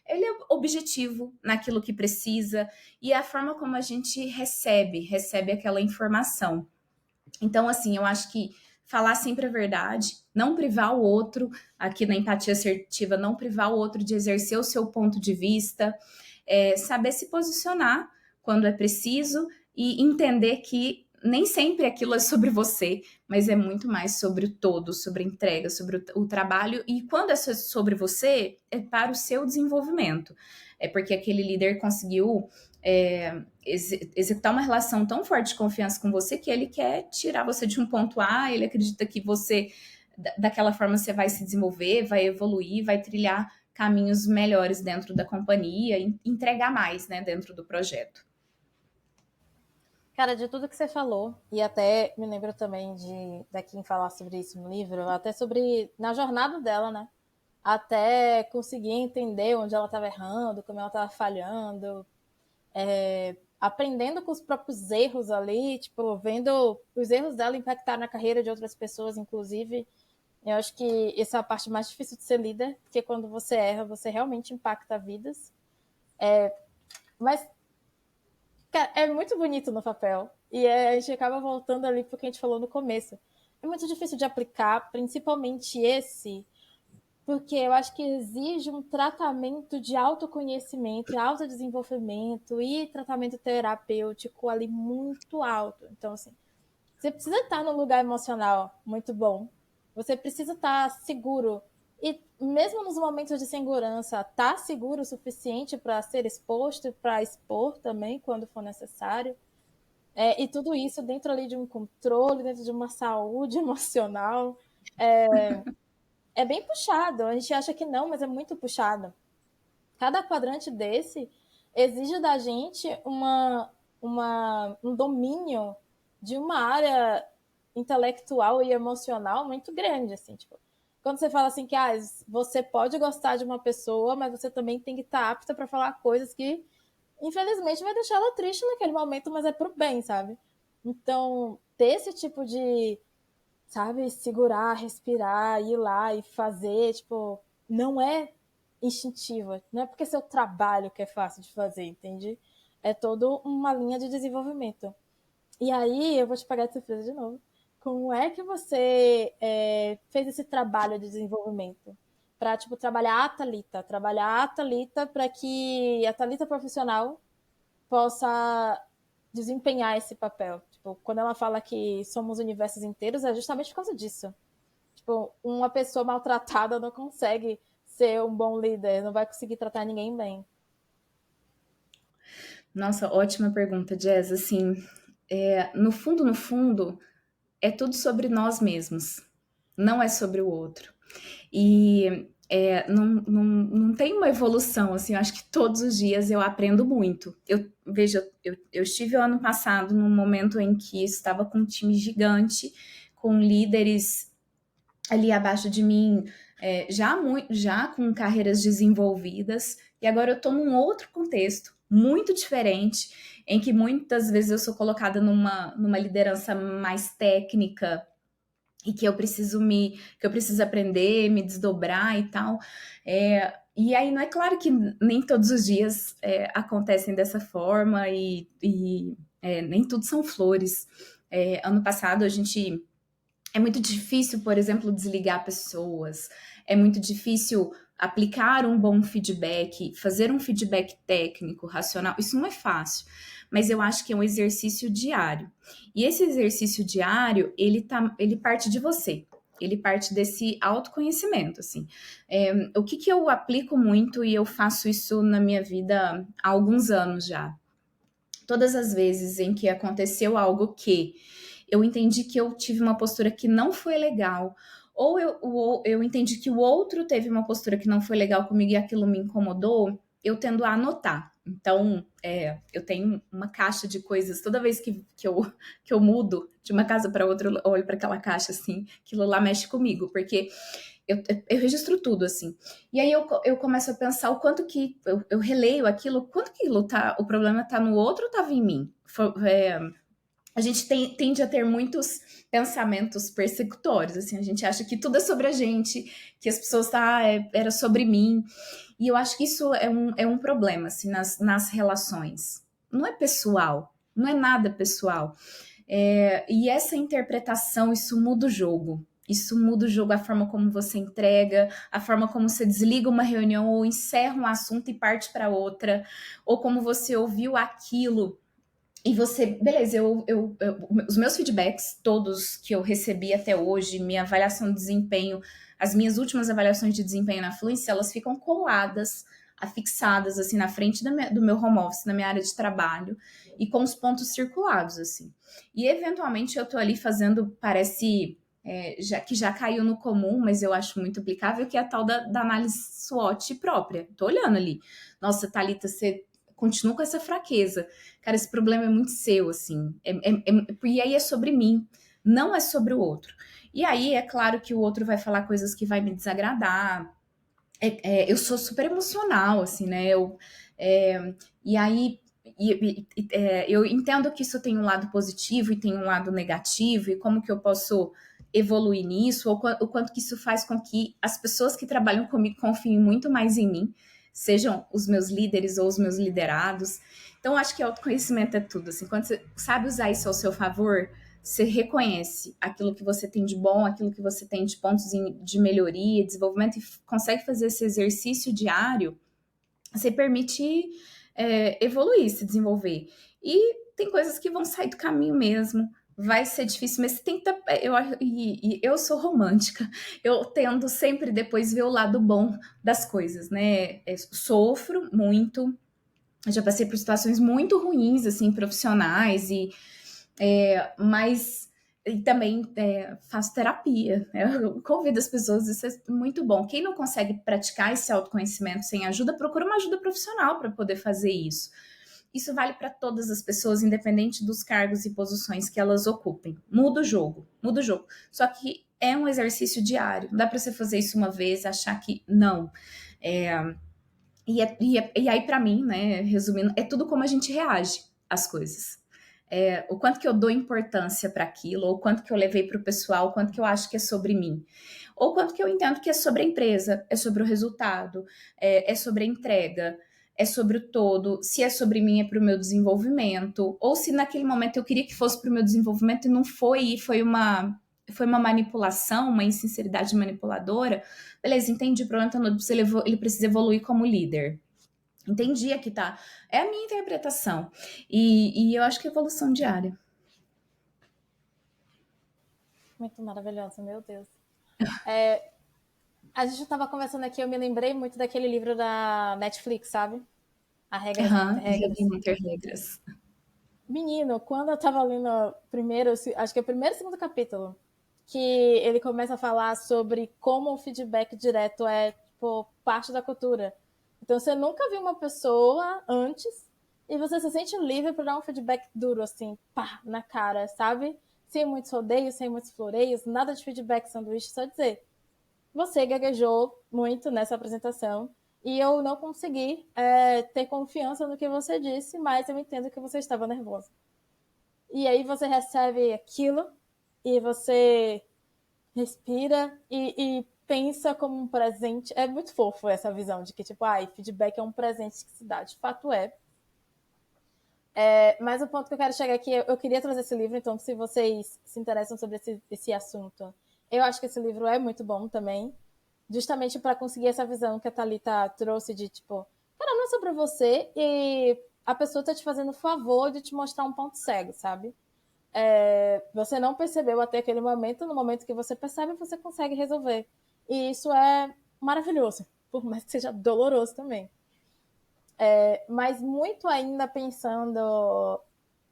Ele é objetivo naquilo que precisa e é a forma como a gente recebe aquela informação. Então, assim, eu acho que falar sempre a verdade, não privar o outro, aqui na empatia assertiva, não privar o outro de exercer o seu ponto de vista, saber se posicionar quando é preciso e entender que nem sempre aquilo é sobre você, mas é muito mais sobre o todo, sobre a entrega, sobre o trabalho. E quando é sobre você, é para o seu desenvolvimento. É porque aquele líder conseguiu executar uma relação tão forte de confiança com você que ele quer tirar você de um ponto A, ele acredita que você, daquela forma, você vai se desenvolver, vai evoluir, vai trilhar caminhos melhores dentro da companhia e entregar mais, né, dentro do projeto. Cara, de tudo que você falou, e até me lembro também da Kim falar sobre isso no livro, até sobre na jornada dela, né? Até conseguir entender onde ela estava errando, como ela estava falhando, aprendendo com os próprios erros ali, tipo, vendo os erros dela impactar na carreira de outras pessoas, inclusive. Eu acho que essa é a parte mais difícil de ser líder, porque quando você erra, você realmente impacta vidas. Mas cara, é muito bonito no papel. E a gente acaba voltando ali porque a gente falou no começo. É muito difícil de aplicar, principalmente esse, porque eu acho que exige um tratamento de autoconhecimento, autodesenvolvimento e tratamento terapêutico ali muito alto. Então, assim, você precisa estar num lugar emocional muito bom. Você precisa estar seguro. E mesmo nos momentos de segurança, estar seguro o suficiente para ser exposto e para expor também quando for necessário. E tudo isso dentro ali de um controle, dentro de uma saúde emocional. É bem puxado. A gente acha que não, mas é muito puxado. Cada quadrante desse exige da gente um domínio de uma área intelectual e emocional muito grande, assim, tipo, quando você fala assim que você pode gostar de uma pessoa, mas você também tem que estar apta para falar coisas que, infelizmente, vai deixar ela triste naquele momento, mas é pro bem, sabe? Então, ter esse tipo de, sabe, segurar, respirar, ir lá e fazer, tipo, não é instintiva. Não é porque seu trabalho que é fácil de fazer, entende? É toda uma linha de desenvolvimento. E aí, eu vou te pagar de surpresa de novo. como é que você fez esse trabalho de desenvolvimento? Para, tipo, trabalhar a Thalita para que a Thalita profissional possa desempenhar esse papel. Tipo, quando ela fala que somos universos inteiros, é justamente por causa disso. Tipo, uma pessoa maltratada não consegue ser um bom líder, não vai conseguir tratar ninguém bem. Nossa, ótima pergunta, Jazz. Assim, no fundo, é tudo sobre nós mesmos, não é sobre o outro. E não tem uma evolução, assim, eu acho que todos os dias eu aprendo muito. Veja, eu estive ano passado num momento em que estava com um time gigante, com líderes ali abaixo de mim, já com carreiras desenvolvidas, e agora eu estou num outro contexto, muito diferente, em que muitas vezes eu sou colocada numa liderança mais técnica, e que eu preciso aprender, me desdobrar e tal. E aí não é claro que nem todos os dias acontecem dessa forma e nem tudo são flores. Ano passado a gente é muito difícil, por exemplo, desligar pessoas. É muito difícil aplicar um bom feedback, fazer um feedback técnico, racional. Isso não é fácil, mas eu acho que é um exercício diário. E esse exercício diário, ele parte de você. Ele parte desse autoconhecimento, assim. O que eu aplico muito, e eu faço isso na minha vida há alguns anos já. Todas as vezes em que aconteceu algo que eu entendi que eu tive uma postura que não foi legal, ou eu entendi que o outro teve uma postura que não foi legal comigo e aquilo me incomodou, eu tendo a anotar. Então, eu tenho uma caixa de coisas, toda vez que eu mudo de uma casa para outra, eu olho para aquela caixa assim, aquilo lá mexe comigo, porque eu registro tudo, assim. E aí eu começo a pensar o quanto que eu releio aquilo, quanto que o problema tá no outro ou tava em mim? A gente tende a ter muitos pensamentos persecutórios, assim, a gente acha que tudo é sobre a gente, que as pessoas era sobre mim, e eu acho que isso é um problema, assim, nas relações. Não é pessoal, não é nada pessoal. E essa interpretação, isso muda o jogo. Isso muda o jogo, a forma como você entrega, a forma como você desliga uma reunião ou encerra um assunto e parte para outra, ou como você ouviu aquilo e você, beleza, os meus feedbacks, todos que eu recebi até hoje, minha avaliação de desempenho, as minhas últimas avaliações de desempenho na Fluency, elas ficam coladas, afixadas, assim, na frente do meu home office, na minha área de trabalho, e com os pontos circulados, assim. E, eventualmente, eu tô ali fazendo, parece, que já caiu no comum, mas eu acho muito aplicável, que é a tal da análise SWOT própria. Tô olhando ali. Nossa, Thalita, você continua com essa fraqueza. Cara, esse problema é muito seu, assim. E aí é sobre mim, não é sobre o outro. E aí é claro que o outro vai falar coisas que vai me desagradar. Eu sou super emocional, assim, né? E aí eu entendo que isso tem um lado positivo e tem um lado negativo, e como que eu posso evoluir nisso, ou o quanto que isso faz com que as pessoas que trabalham comigo confiem muito mais em mim, sejam os meus líderes ou os meus liderados. Então, acho que autoconhecimento é tudo. Assim, quando você sabe usar isso ao seu favor, você reconhece aquilo que você tem de bom, aquilo que você tem de pontos de melhoria, desenvolvimento, e consegue fazer esse exercício diário, você permite evoluir, se desenvolver. E tem coisas que vão sair do caminho mesmo. Vai ser difícil, mas você tem que eu sou romântica. Eu tendo sempre depois ver o lado bom das coisas, né? Sofro muito. Eu já passei por situações muito ruins, assim, profissionais, mas e também faço terapia. Eu convido as pessoas, isso é muito bom. Quem não consegue praticar esse autoconhecimento sem ajuda, procura uma ajuda profissional para poder fazer isso. Isso vale para todas as pessoas, independente dos cargos e posições que elas ocupem. Muda o jogo, muda o jogo. Só que é um exercício diário. Não dá para você fazer isso uma vez, achar que não. E aí, para mim, né, resumindo, é tudo como a gente reage às coisas. O quanto que eu dou importância para aquilo, ou quanto que eu levei para o pessoal, o quanto que eu acho que é sobre mim, ou quanto que eu entendo que é sobre a empresa, é sobre o resultado, é sobre a entrega, é sobre o todo, se é sobre mim é para o meu desenvolvimento, ou se naquele momento eu queria que fosse para o meu desenvolvimento e não foi, e foi uma manipulação, uma insinceridade manipuladora. Beleza, entendi o problema, então ele precisa evoluir como líder. Entendi, aqui tá. É a minha interpretação. E eu acho que é evolução diária. Muito maravilhosa, meu Deus. A gente estava conversando aqui, eu me lembrei muito daquele livro da Netflix, sabe? A Regras Não Ter Regras. Não ter regras. Menino, quando eu tava lendo primeiro, acho que é o primeiro e segundo capítulo, que ele começa a falar sobre como o feedback direto é, tipo, parte da cultura. Então, você nunca viu uma pessoa antes e você se sente livre para dar um feedback duro, assim, pá, na cara, sabe? Sem muitos rodeios, sem muitos floreios, nada de feedback sanduíche, só dizer. Você gaguejou muito nessa apresentação e eu não consegui ter confiança no que você disse, mas eu entendo que você estava nervoso. E aí você recebe aquilo e você respira e pensa como um presente. É muito fofo essa visão de que, tipo, feedback é um presente que se dá. De fato é. Mas o ponto que eu quero chegar aqui, eu queria trazer esse livro, então se vocês se interessam sobre esse assunto, eu acho que esse livro é muito bom também, justamente para conseguir essa visão que a Thalita trouxe de, tipo, cara, não é sobre você e a pessoa tá te fazendo o favor de te mostrar um ponto cego, sabe? Você não percebeu até aquele momento, no momento que você percebe, você consegue resolver. E isso é maravilhoso, por mais que seja doloroso também. Mas muito ainda pensando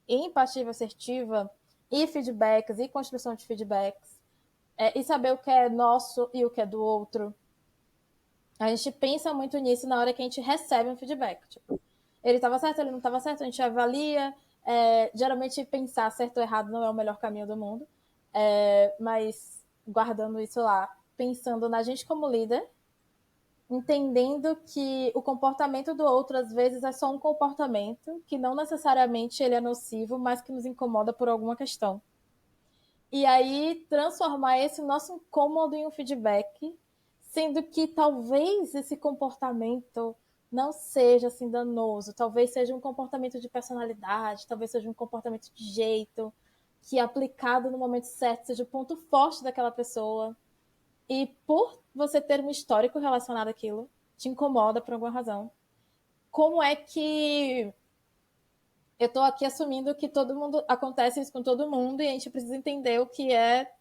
em empatia assertiva e feedbacks e construção de feedbacks e saber o que é nosso e o que é do outro. A gente pensa muito nisso na hora que a gente recebe um feedback. Tipo, ele estava certo, ele não estava certo, a gente avalia. Geralmente pensar certo ou errado não é o melhor caminho do mundo, mas guardando isso lá, pensando na gente como líder, entendendo que o comportamento do outro às vezes é só um comportamento, que não necessariamente ele é nocivo, mas que nos incomoda por alguma questão. E aí transformar esse nosso incômodo em um feedback, sendo que talvez esse comportamento não seja assim danoso, talvez seja um comportamento de personalidade, talvez seja um comportamento de jeito, que aplicado no momento certo seja o ponto forte daquela pessoa. E por você ter um histórico relacionado àquilo, te incomoda por alguma razão. Como é que eu tô aqui assumindo que todo mundo acontece isso com todo mundo e a gente precisa entender o que é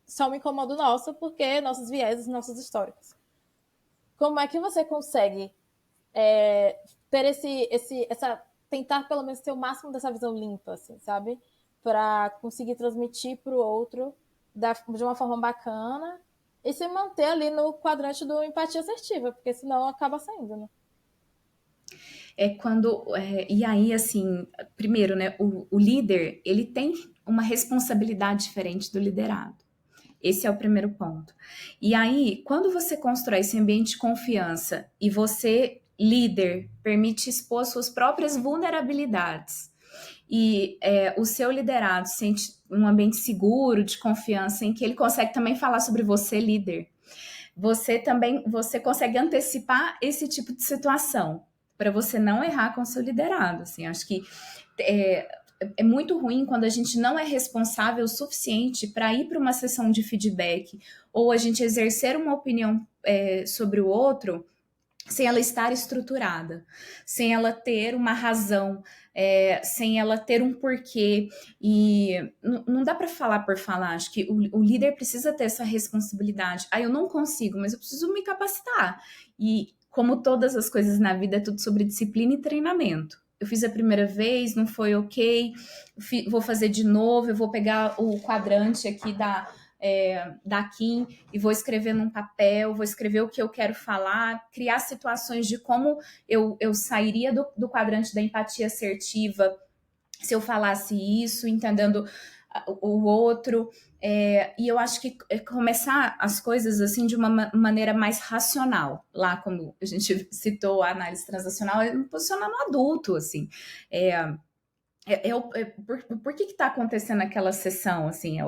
só um incomodo nosso, porque nossos vieses, nossos históricos. Como é que você consegue ter tentar pelo menos ter o máximo dessa visão limpa, assim, sabe? Para conseguir transmitir para o outro de uma forma bacana e se manter ali no quadrante do empatia assertiva, porque senão acaba saindo, né? E aí, assim, primeiro, né, o líder, ele tem uma responsabilidade diferente do liderado. Esse é o primeiro ponto. E aí, quando você constrói esse ambiente de confiança e você, líder, permite expor suas próprias vulnerabilidades e o seu liderado sente um ambiente seguro, de confiança, em que ele consegue também falar sobre você, líder, você consegue antecipar esse tipo de situação para você não errar com o seu liderado. Assim, acho que é muito ruim quando a gente não é responsável o suficiente para ir para uma sessão de feedback ou a gente exercer uma opinião sobre o outro sem ela estar estruturada, sem ela ter uma razão, sem ela ter um porquê. E não dá para falar por falar. Acho que o líder precisa ter essa responsabilidade. Eu não consigo, mas eu preciso me capacitar. E como todas as coisas na vida, é tudo sobre disciplina e treinamento. Eu fiz a primeira vez, não foi ok, vou fazer de novo, eu vou pegar o quadrante aqui da Kim e vou escrever num papel, vou escrever o que eu quero falar, criar situações de como eu sairia do quadrante da empatia assertiva se eu falasse isso, entendendo o outro. E eu acho que começar as coisas assim de uma maneira mais racional, lá como a gente citou a análise transacional, é me posicionar no adulto, assim. Por que está acontecendo aquela sessão? Assim,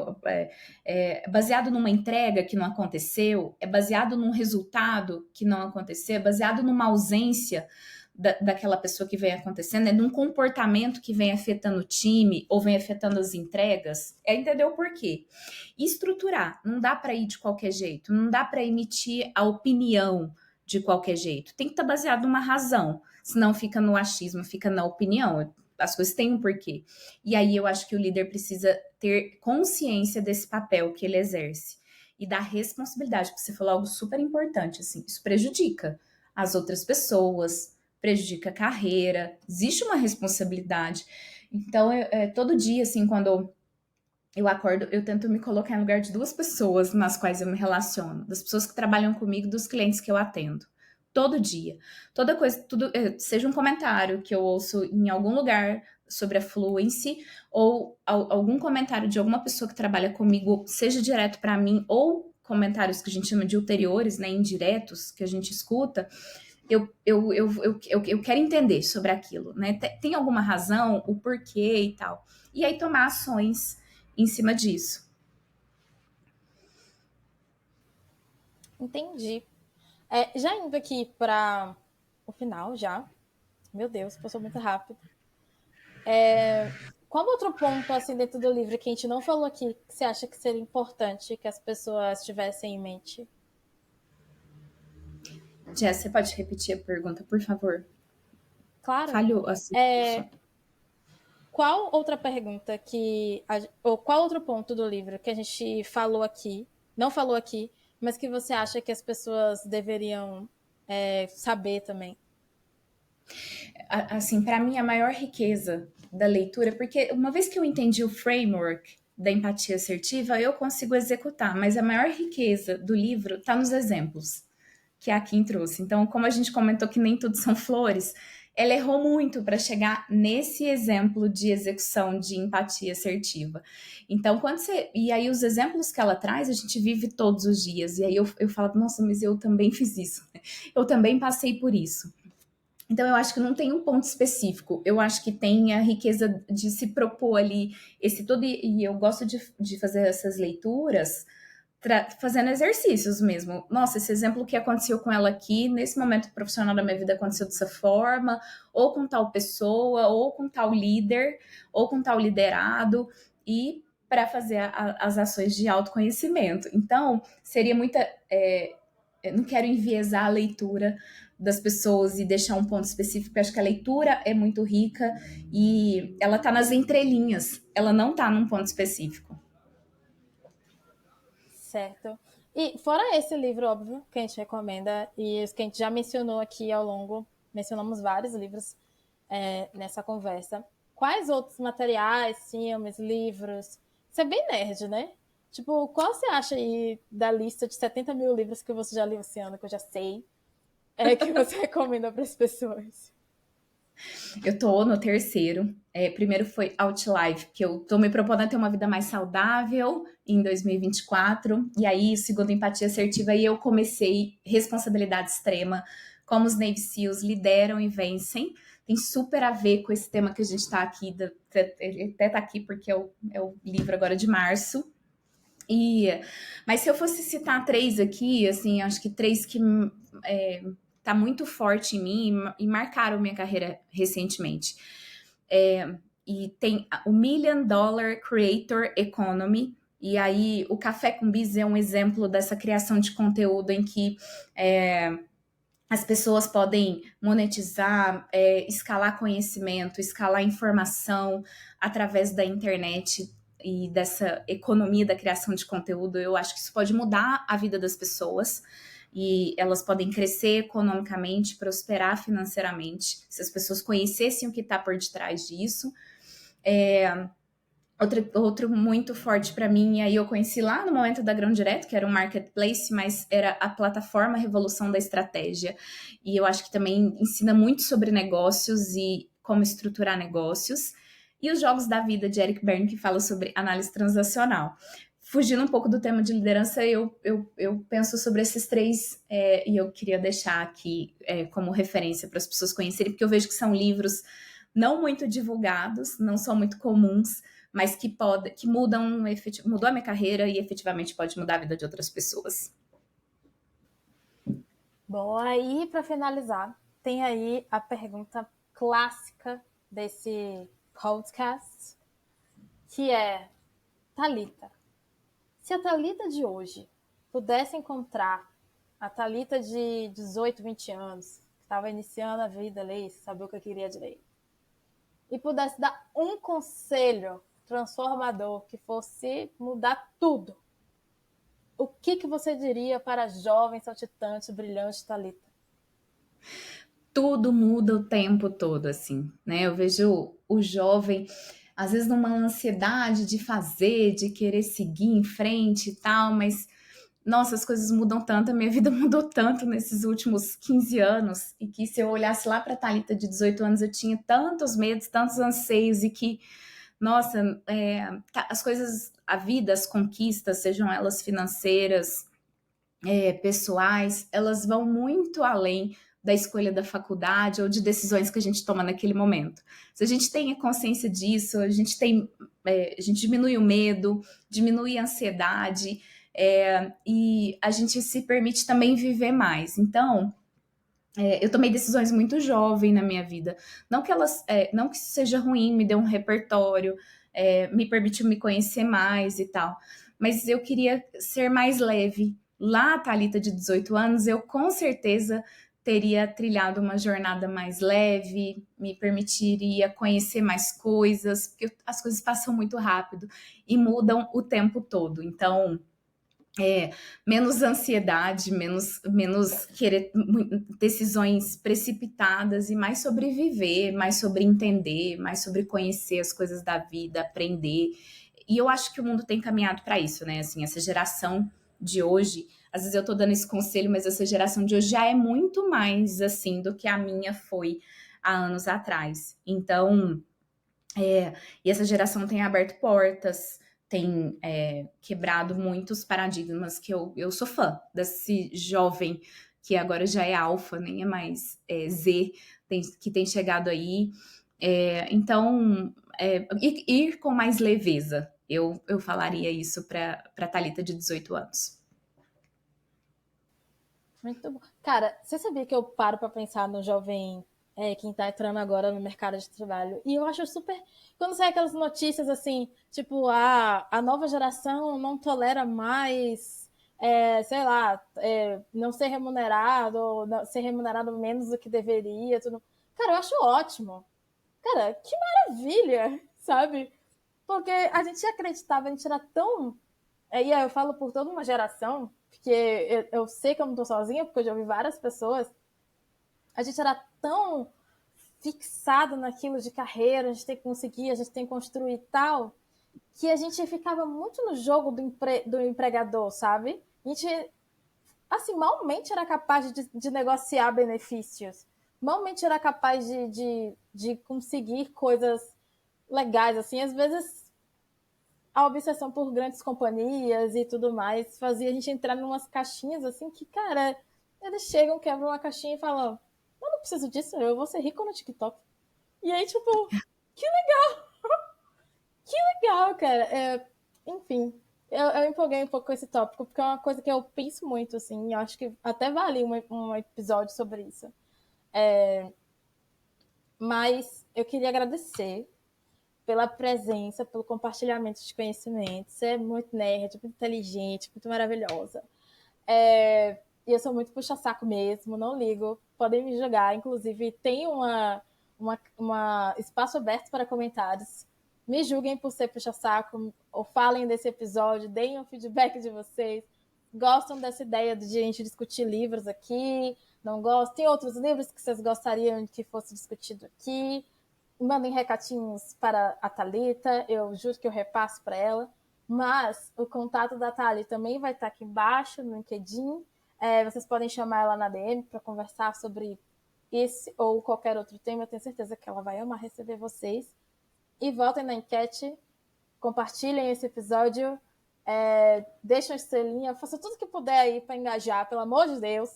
baseado numa entrega que não aconteceu? É baseado num resultado que não aconteceu? É baseado numa ausência daquela pessoa que vem acontecendo, é de um comportamento que vem afetando o time ou vem afetando as entregas, é entender o porquê. E estruturar, não dá para ir de qualquer jeito, não dá para emitir a opinião de qualquer jeito. Tem que estar baseado numa razão, senão fica no achismo, fica na opinião. As coisas têm um porquê. E aí eu acho que o líder precisa ter consciência desse papel que ele exerce e da responsabilidade, porque você falou algo super importante, assim, isso prejudica as outras pessoas, prejudica a carreira, existe uma responsabilidade. Então, todo dia, assim, quando eu acordo, eu tento me colocar no lugar de duas pessoas nas quais eu me relaciono, das pessoas que trabalham comigo, dos clientes que eu atendo. Todo dia. Toda coisa, tudo, seja um comentário que eu ouço em algum lugar sobre a Fluency, ou algum comentário de alguma pessoa que trabalha comigo, seja direto para mim, ou comentários que a gente chama de ulteriores, né, indiretos, que a gente escuta, eu quero entender sobre aquilo, né? Tem alguma razão, o porquê e tal. E aí tomar ações em cima disso. Entendi. Já indo aqui para o final, já. Meu Deus, passou muito rápido. Qual outro ponto, assim, dentro do livro que a gente não falou aqui, que você acha que seria importante que as pessoas tivessem em mente? Jess, você pode repetir a pergunta, por favor? Claro. Falhou assim. Qual outra pergunta ou qual outro ponto do livro que a gente falou aqui, não falou aqui, mas que você acha que as pessoas deveriam saber também? Assim, para mim, a maior riqueza da leitura, porque uma vez que eu entendi o framework da empatia assertiva, eu consigo executar, mas a maior riqueza do livro está nos exemplos que a Kim trouxe. Então, como a gente comentou que nem tudo são flores, ela errou muito para chegar nesse exemplo de execução de empatia assertiva. Então, quando você. E aí, os exemplos que ela traz, a gente vive todos os dias. E aí eu falo, nossa, mas eu também fiz isso. Eu também passei por isso. Então, eu acho que não tem um ponto específico. Eu acho que tem a riqueza de se propor ali esse todo. E eu gosto de fazer essas leituras fazendo exercícios mesmo. Nossa, esse exemplo que aconteceu com ela aqui, nesse momento profissional da minha vida aconteceu dessa forma, ou com tal pessoa, ou com tal líder, ou com tal liderado, e para fazer as ações de autoconhecimento. Então, seria muita. Eu não quero enviesar a leitura das pessoas e deixar um ponto específico. Eu acho que a leitura é muito rica e ela está nas entrelinhas, ela não está num ponto específico. Certo. E fora esse livro, óbvio, que a gente recomenda, e os que a gente já mencionou aqui ao longo, mencionamos vários livros nessa conversa. Quais outros materiais, filmes, livros? Você é bem nerd, né? Tipo, qual você acha aí da lista de 70 mil livros que você já leu esse ano, que eu já sei, que você recomenda para as pessoas? Eu tô no terceiro. Primeiro foi Outlive, que eu tô me propondo a ter uma vida mais saudável em 2024. E aí, segundo Empatia Assertiva, aí eu comecei Responsabilidade Extrema, como os Navy SEALs lideram e vencem. Tem super a ver com esse tema que a gente tá aqui, ele até tá aqui porque é o livro agora de março. Mas se eu fosse citar três aqui, assim, acho que três que tá muito forte em mim e marcaram minha carreira recentemente. E tem o Million Dollar Creator Economy. E aí, o Café com Bis é um exemplo dessa criação de conteúdo em que as pessoas podem monetizar, escalar conhecimento, escalar informação através da internet e dessa economia da criação de conteúdo. Eu acho que isso pode mudar a vida das pessoas e elas podem crescer economicamente, prosperar financeiramente, se as pessoas conhecessem o que está por detrás disso. Outro muito forte para mim, e aí eu conheci lá no momento da Grão Direto, que era um marketplace, mas era a plataforma Revolução da Estratégia. E eu acho que também ensina muito sobre negócios e como estruturar negócios. E os Jogos da Vida, de Eric Berne, que fala sobre análise transacional. Fugindo um pouco do tema de liderança, eu penso sobre esses três, e eu queria deixar aqui como referência para as pessoas conhecerem, porque eu vejo que são livros não muito divulgados, não são muito comuns, mas que mudou a minha carreira e efetivamente pode mudar a vida de outras pessoas. Bom, aí para finalizar, tem aí a pergunta clássica desse podcast, que é: Thalita, se a Thalita de hoje pudesse encontrar a Thalita de 18, 20 anos, que estava iniciando a vida ali, sabia o que eu queria direito, e pudesse dar um conselho transformador que fosse mudar tudo, o que você diria para a jovem, saltitante, brilhante Thalita? Tudo muda o tempo todo, assim, né? Eu vejo o jovem, às vezes, numa ansiedade de fazer, de querer seguir em frente e tal, mas, nossa, as coisas mudam tanto, a minha vida mudou tanto nesses últimos 15 anos, e que se eu olhasse lá para a Thalita de 18 anos, eu tinha tantos medos, tantos anseios, e que, nossa, as coisas, a vida, as conquistas, sejam elas financeiras, pessoais, elas vão muito além da escolha da faculdade ou de decisões que a gente toma naquele momento. Se a gente tem a consciência disso, a gente diminui o medo, diminui a ansiedade, e a gente se permite também viver mais. Então, eu tomei decisões muito jovem na minha vida. Não que isso seja ruim, me deu um repertório, me permitiu me conhecer mais e tal. Mas eu queria ser mais leve. Lá, a Thalita de 18 anos, eu com certeza teria trilhado uma jornada mais leve, me permitiria conhecer mais coisas, porque as coisas passam muito rápido e mudam o tempo todo. Então, é, menos ansiedade, menos querer decisões precipitadas e mais sobre viver, mais sobre entender, mais sobre conhecer as coisas da vida, aprender. E eu acho que o mundo tem caminhado para isso, né? Assim, essa geração de hoje, às vezes eu tô dando esse conselho, mas essa geração de hoje já é muito mais assim do que a minha foi há anos atrás. Então, e essa geração tem aberto portas, tem quebrado muitos paradigmas que eu sou fã desse jovem que agora já é alfa, nem é mais Z, que tem chegado aí. Então, ir com mais leveza. Eu falaria isso para Thalita de 18 anos. Muito bom. Cara, você sabia que eu paro para pensar no jovem quem tá entrando agora no mercado de trabalho? E eu acho super. Quando sai aquelas notícias assim, tipo, a nova geração não tolera mais, sei lá, não ser remunerado, ou ser remunerado menos do que deveria. Tudo. Cara, eu acho ótimo. Cara, que maravilha, sabe? Porque a gente acreditava, a gente era tão. E aí eu falo por toda uma geração, porque eu sei que eu não tô sozinha, porque eu já ouvi várias pessoas. A gente era tão fixado naquilo de carreira, a gente tem que conseguir, a gente tem que construir e tal, que a gente ficava muito no jogo do empregador, sabe? A gente, assim, malmente era capaz de negociar benefícios, malmente era capaz de conseguir coisas legais, assim, às vezes a obsessão por grandes companhias e tudo mais fazia a gente entrar em umas caixinhas assim que, cara, eles chegam, quebram uma caixinha e falam: eu não preciso disso, eu vou ser rico no TikTok. E aí, tipo, que legal, cara. Enfim, eu empolguei um pouco com esse tópico, porque é uma coisa que eu penso muito, assim, eu acho que até vale um episódio sobre isso. Mas eu queria agradecer pela presença, pelo compartilhamento de conhecimentos. Você é muito nerd, muito inteligente, muito maravilhosa. E eu sou muito puxa-saco mesmo, não ligo. Podem me jogar. Inclusive, tem uma espaço aberto para comentários. Me julguem por ser puxa-saco, ou falem desse episódio, deem um feedback de vocês. Gostam dessa ideia de a gente discutir livros aqui? Não gostam? Tem outros livros que vocês gostariam que fosse discutido aqui? Mandem recatinhos para a Thalita, eu juro que eu repasso para ela. Mas o contato da Thali também vai estar aqui embaixo no LinkedIn. Vocês podem chamar ela na DM para conversar sobre esse ou qualquer outro tema. Eu tenho certeza que ela vai amar receber vocês. E voltem na enquete, compartilhem esse episódio, deixem uma estrelinha, façam tudo que puder aí para engajar, pelo amor de Deus,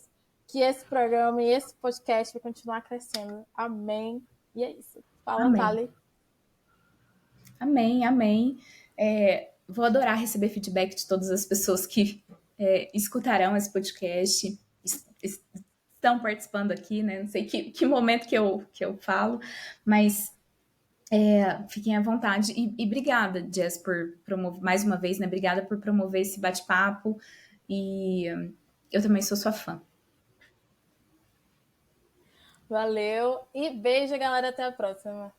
que esse programa e esse podcast vai continuar crescendo. Amém. E é isso. Fala, Amém. Thali. Amém, amém. Vou adorar receber feedback de todas as pessoas que escutarão esse podcast. estão participando aqui, né? Não sei que momento que eu falo, mas fiquem à vontade. E obrigada, Jess, por promover, mais uma vez, né? Obrigada por promover esse bate-papo. E eu também sou sua fã. Valeu e beijo, galera. Até a próxima.